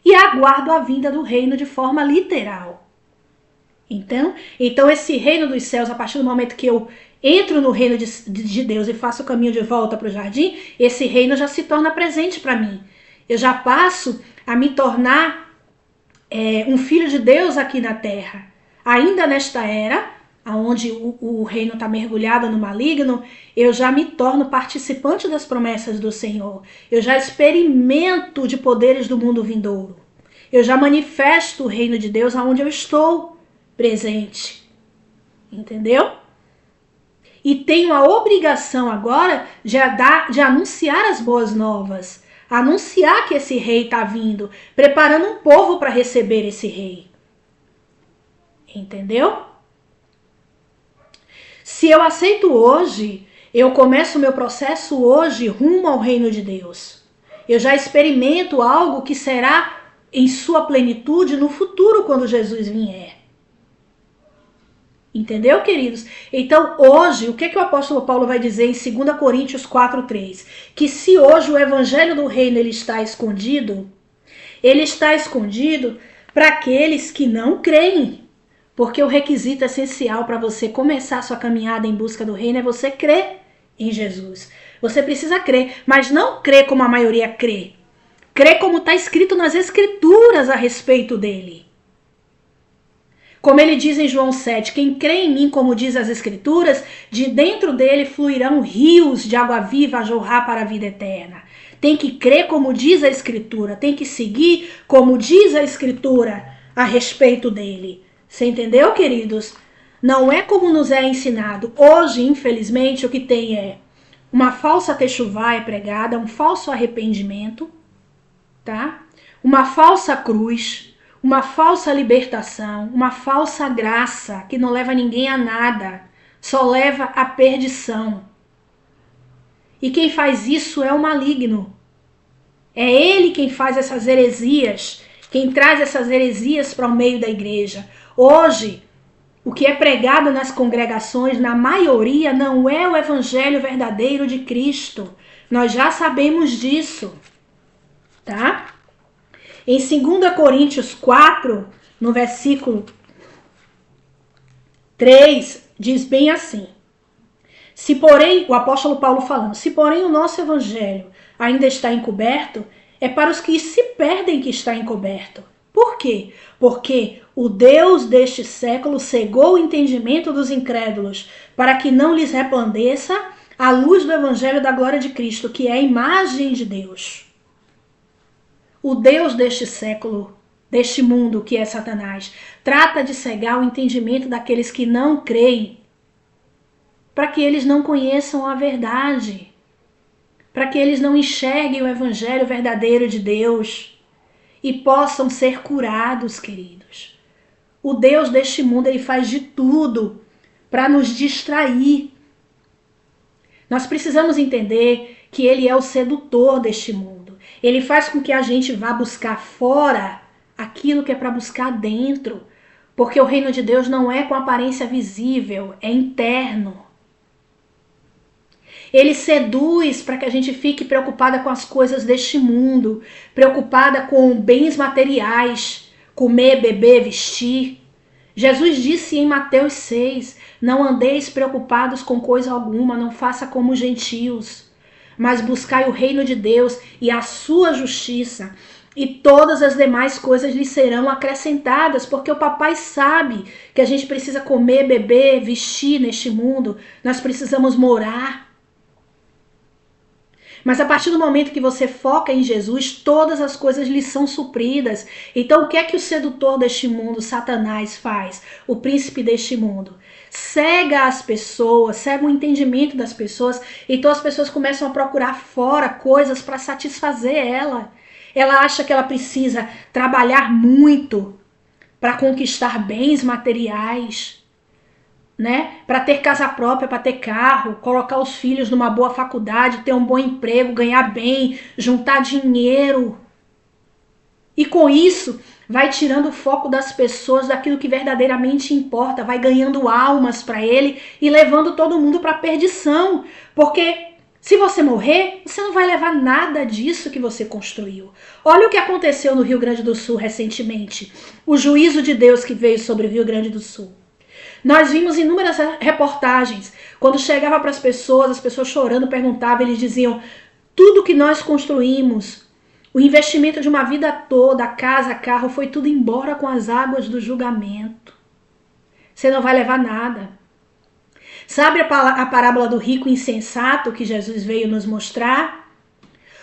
E aguardo a vinda do reino de forma literal. Então esse reino dos céus, a partir do momento que eu entro no reino de Deus e faço o caminho de volta para o jardim, esse reino já se torna presente para mim. Eu já passo a me tornar um filho de Deus aqui na terra. Ainda nesta era, onde o reino está mergulhado no maligno, eu já me torno participante das promessas do Senhor. Eu já experimento de poderes do mundo vindouro. Eu já manifesto o reino de Deus aonde eu estou presente. Entendeu? E tenho a obrigação agora de anunciar as boas novas. Anunciar que esse rei está vindo, preparando um povo para receber esse rei. Entendeu? Se eu aceito hoje, eu começo o meu processo hoje rumo ao reino de Deus. Eu já experimento algo que será em sua plenitude no futuro, quando Jesus vier. Entendeu, queridos? Então, hoje, o que o apóstolo Paulo vai dizer em 2 Coríntios 4:3? Que se hoje o evangelho do reino ele está escondido para aqueles que não creem. Porque o requisito essencial para você começar sua caminhada em busca do reino é você crer em Jesus. Você precisa crer, mas não crer como a maioria crê. Crer como está escrito nas escrituras a respeito dele. Como ele diz em João 7, quem crê em mim, como diz as escrituras, de dentro dele fluirão rios de água viva a jorrar para a vida eterna. Tem que crer como diz a escritura, tem que seguir como diz a escritura a respeito dele. Você entendeu, queridos? Não é como nos é ensinado. Hoje, infelizmente, o que tem é uma falsa techuvá é pregada, um falso arrependimento, tá? Uma falsa cruz, uma falsa libertação, uma falsa graça que não leva ninguém a nada, só leva à perdição. E quem faz isso é o maligno. É ele quem faz essas heresias, quem traz essas heresias para o meio da igreja. Hoje, o que é pregado nas congregações, na maioria, não é o evangelho verdadeiro de Cristo. Nós já sabemos disso, tá? Em 2 Coríntios 4, no versículo 3, diz bem assim: se porém, o apóstolo Paulo falando, se porém o nosso evangelho ainda está encoberto, é para os que se perdem que está encoberto. Por quê? Porque o Deus deste século cegou o entendimento dos incrédulos, para que não lhes resplandeça a luz do evangelho da glória de Cristo, que é a imagem de Deus. O Deus deste século, deste mundo, que é Satanás, trata de cegar o entendimento daqueles que não creem, para que eles não conheçam a verdade, para que eles não enxerguem o evangelho verdadeiro de Deus e possam ser curados, queridos. O Deus deste mundo, ele faz de tudo para nos distrair. Nós precisamos entender que ele é o sedutor deste mundo. Ele faz com que a gente vá buscar fora aquilo que é para buscar dentro, porque o reino de Deus não é com aparência visível, é interno. Ele seduz para que a gente fique preocupada com as coisas deste mundo, preocupada com bens materiais, comer, beber, vestir. Jesus disse em Mateus 6, não andeis preocupados com coisa alguma, não faça como os gentios, mas buscai o reino de Deus e a sua justiça, e todas as demais coisas lhe serão acrescentadas, porque o papai sabe que a gente precisa comer, beber, vestir neste mundo, nós precisamos morar. Mas a partir do momento que você foca em Jesus, todas as coisas lhe são supridas. Então o que é que o sedutor deste mundo, Satanás, faz? O príncipe deste mundo cega as pessoas, cega o entendimento das pessoas. Então as pessoas começam a procurar fora coisas para satisfazer ela. Ela acha que ela precisa trabalhar muito para conquistar bens materiais, né? Para ter casa própria, para ter carro, colocar os filhos numa boa faculdade, ter um bom emprego, ganhar bem, juntar dinheiro. E com isso, vai tirando o foco das pessoas daquilo que verdadeiramente importa, vai ganhando almas para ele e levando todo mundo para a perdição. Porque se você morrer, você não vai levar nada disso que você construiu. Olha o que aconteceu no Rio Grande do Sul recentemente. O juízo de Deus que veio sobre o Rio Grande do Sul. Nós vimos inúmeras reportagens, quando chegava para as pessoas chorando, perguntavam, eles diziam, tudo que nós construímos, o investimento de uma vida toda, casa, carro, foi tudo embora com as águas do julgamento. Você não vai levar nada. Sabe a parábola do rico insensato que Jesus veio nos mostrar?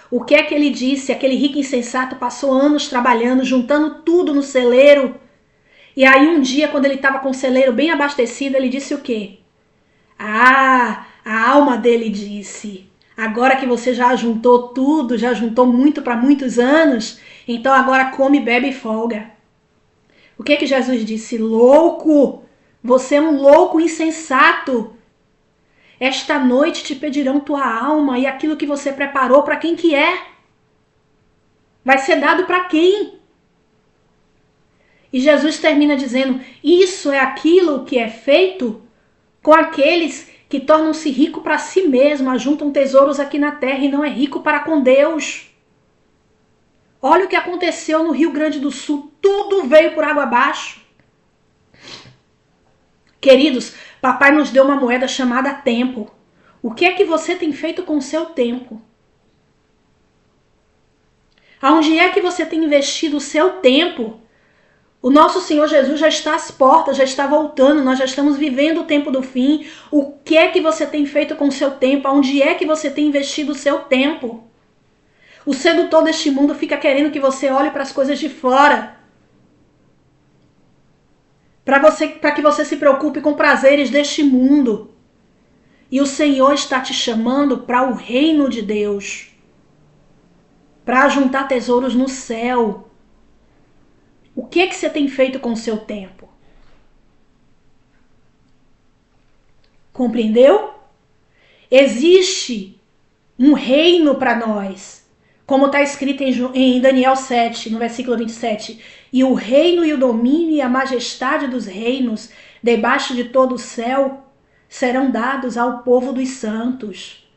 O que é que ele disse? Aquele rico insensato passou anos trabalhando, juntando tudo no celeiro. E aí um dia, quando ele estava com o celeiro bem abastecido, ele disse o quê? A alma dele disse, agora que você já juntou tudo, já juntou muito para muitos anos, então agora come, bebe e folga. O que que Jesus disse? Louco! Você é um louco insensato. Esta noite te pedirão tua alma e aquilo que você preparou para quem que é? Vai ser dado para quem? E Jesus termina dizendo, isso é aquilo que é feito com aqueles que tornam-se ricos para si mesmos, ajuntam tesouros aqui na terra e não é rico para com Deus. Olha o que aconteceu no Rio Grande do Sul, tudo veio por água abaixo. Queridos, papai nos deu uma moeda chamada tempo. O que é que você tem feito com o seu tempo? Aonde é que você tem investido o seu tempo? O nosso Senhor Jesus já está às portas, já está voltando, nós já estamos vivendo o tempo do fim. O que é que você tem feito com o seu tempo? Onde é que você tem investido o seu tempo? O sedutor deste mundo fica querendo que você olhe para as coisas de fora. Para que você se preocupe com prazeres deste mundo. E o Senhor está te chamando para o reino de Deus. Para juntar tesouros no céu. O que é que você tem feito com o seu tempo? Compreendeu? Existe um reino para nós, como está escrito em Daniel 7, no versículo 27. E o reino e o domínio e a majestade dos reinos debaixo de todo o céu serão dados ao povo dos santos.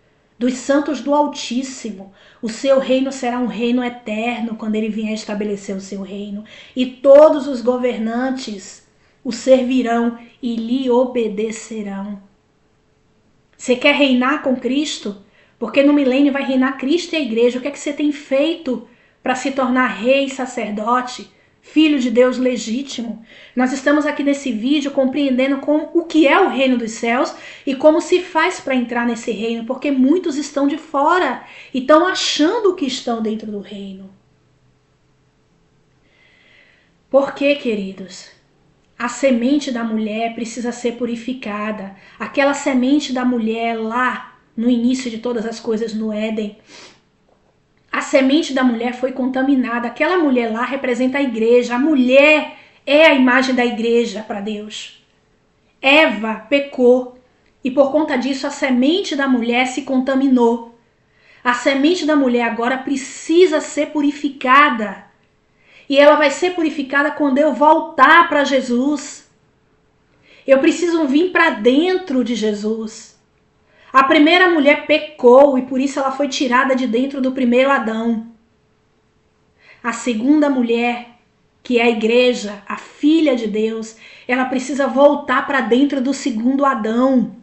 dos santos do Altíssimo. O seu reino será um reino eterno quando ele vier estabelecer o seu reino. E todos os governantes o servirão e lhe obedecerão. Você quer reinar com Cristo? Porque no milênio vai reinar Cristo e a igreja. O que é que você tem feito para se tornar rei, sacerdote, filho de Deus legítimo? Nós estamos aqui nesse vídeo compreendendo o que é o reino dos céus e como se faz para entrar nesse reino, porque muitos estão de fora e estão achando que estão dentro do reino. Por quê, queridos? A semente da mulher precisa ser purificada. Aquela semente da mulher lá no início de todas as coisas no Éden, a semente da mulher foi contaminada. Aquela mulher lá representa a igreja. A mulher é a imagem da igreja para Deus. Eva pecou e por conta disso a semente da mulher se contaminou. A semente da mulher agora precisa ser purificada. E ela vai ser purificada quando eu voltar para Jesus. Eu preciso vir para dentro de Jesus. A primeira mulher pecou e por isso ela foi tirada de dentro do primeiro Adão. A segunda mulher, que é a igreja, a filha de Deus, ela precisa voltar para dentro do segundo Adão,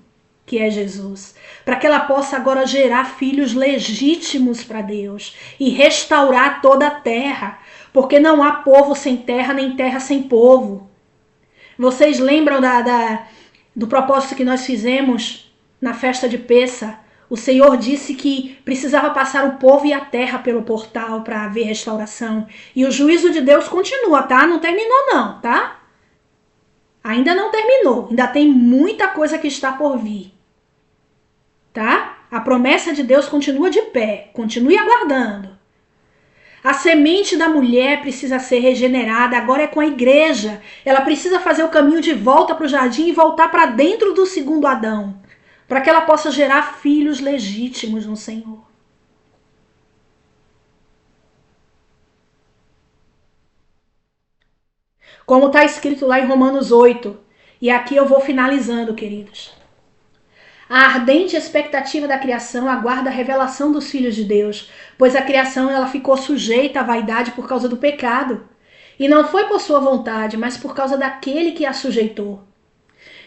que é Jesus, para que ela possa agora gerar filhos legítimos para Deus e restaurar toda a terra, porque não há povo sem terra, nem terra sem povo. Vocês lembram do propósito que nós fizemos na festa de Pêssar? O Senhor disse que precisava passar o povo e a terra pelo portal para haver restauração. E o juízo de Deus continua, tá? Não terminou não, tá? Ainda não terminou. Ainda tem muita coisa que está por vir. Tá? A promessa de Deus continua de pé. Continue aguardando. A semente da mulher precisa ser regenerada, agora é com a igreja. Ela precisa fazer o caminho de volta para o jardim e voltar para dentro do segundo Adão, para que ela possa gerar filhos legítimos no Senhor. Como está escrito lá em Romanos 8, e aqui eu vou finalizando, queridos. A ardente expectativa da criação aguarda a revelação dos filhos de Deus, pois a criação ela ficou sujeita à vaidade por causa do pecado. E não foi por sua vontade, mas por causa daquele que a sujeitou.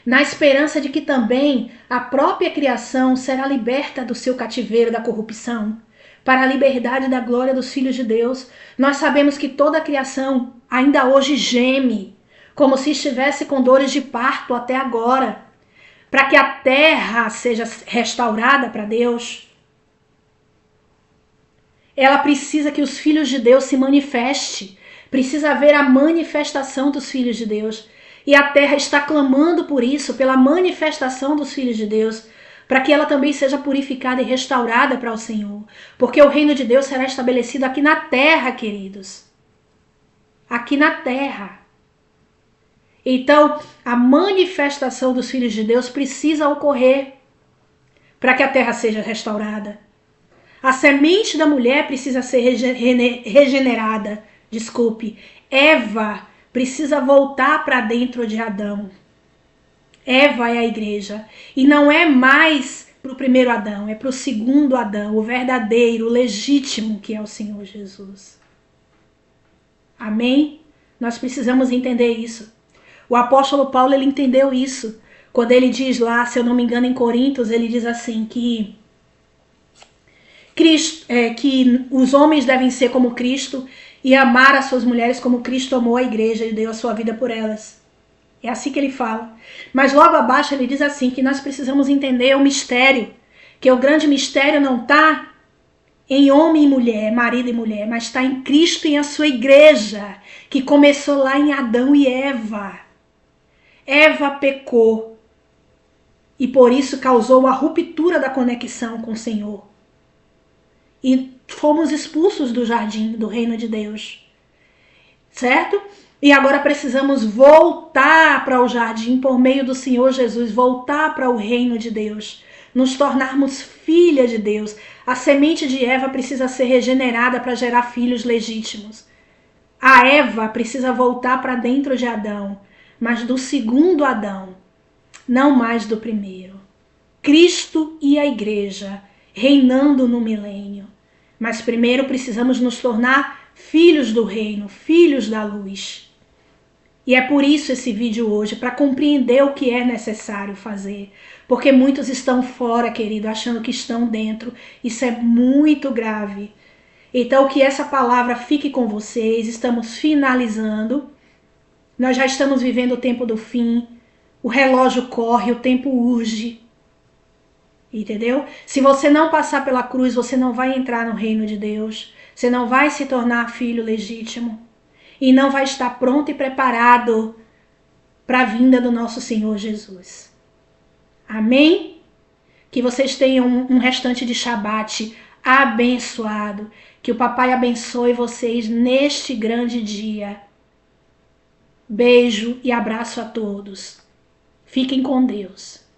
Na esperança de que também a própria criação será liberta do seu cativeiro da corrupção, para a liberdade da glória dos filhos de Deus. Nós sabemos que toda a criação ainda hoje geme, como se estivesse com dores de parto até agora, para que a terra seja restaurada para Deus. Ela precisa que os filhos de Deus se manifestem. Precisa haver a manifestação dos filhos de Deus. E a terra está clamando por isso, pela manifestação dos filhos de Deus, para que ela também seja purificada e restaurada para o Senhor. Porque o reino de Deus será estabelecido aqui na terra, queridos. Aqui na terra. Então, a manifestação dos filhos de Deus precisa ocorrer para que a terra seja restaurada. A semente da mulher precisa ser regenerada. Eva precisa voltar para dentro de Adão. Eva é a igreja. E não é mais para o primeiro Adão, é para o segundo Adão, o verdadeiro, o legítimo, que é o Senhor Jesus. Amém? Nós precisamos entender isso. O apóstolo Paulo, ele entendeu isso. Quando ele diz lá, se eu não me engano, em Coríntios, ele diz assim, que os homens devem ser como Cristo e amar as suas mulheres como Cristo amou a igreja e deu a sua vida por elas. É assim que ele fala. Mas logo abaixo ele diz assim, que nós precisamos entender o mistério, que o grande mistério não está em homem e mulher, marido e mulher, mas está em Cristo e em a sua igreja, que começou lá em Adão e Eva. Eva pecou e por isso causou a ruptura da conexão com o Senhor. E fomos expulsos do jardim, do reino de Deus. Certo? E agora precisamos voltar para o jardim por meio do Senhor Jesus, voltar para o reino de Deus, nos tornarmos filha de Deus. A semente de Eva precisa ser regenerada para gerar filhos legítimos. A Eva precisa voltar para dentro de Adão, mas do segundo Adão, não mais do primeiro. Cristo e a igreja reinando no milênio. Mas primeiro precisamos nos tornar filhos do reino, filhos da luz. E é por isso esse vídeo hoje, para compreender o que é necessário fazer. Porque muitos estão fora, querido, achando que estão dentro. Isso é muito grave. Então que essa palavra fique com vocês. Estamos finalizando. Nós já estamos vivendo o tempo do fim. O relógio corre, o tempo urge. Entendeu? Se você não passar pela cruz, você não vai entrar no reino de Deus. Você não vai se tornar filho legítimo. E não vai estar pronto e preparado para a vinda do nosso Senhor Jesus. Amém? Que vocês tenham um restante de Shabat abençoado. Que o Papai abençoe vocês neste grande dia. Beijo e abraço a todos. Fiquem com Deus.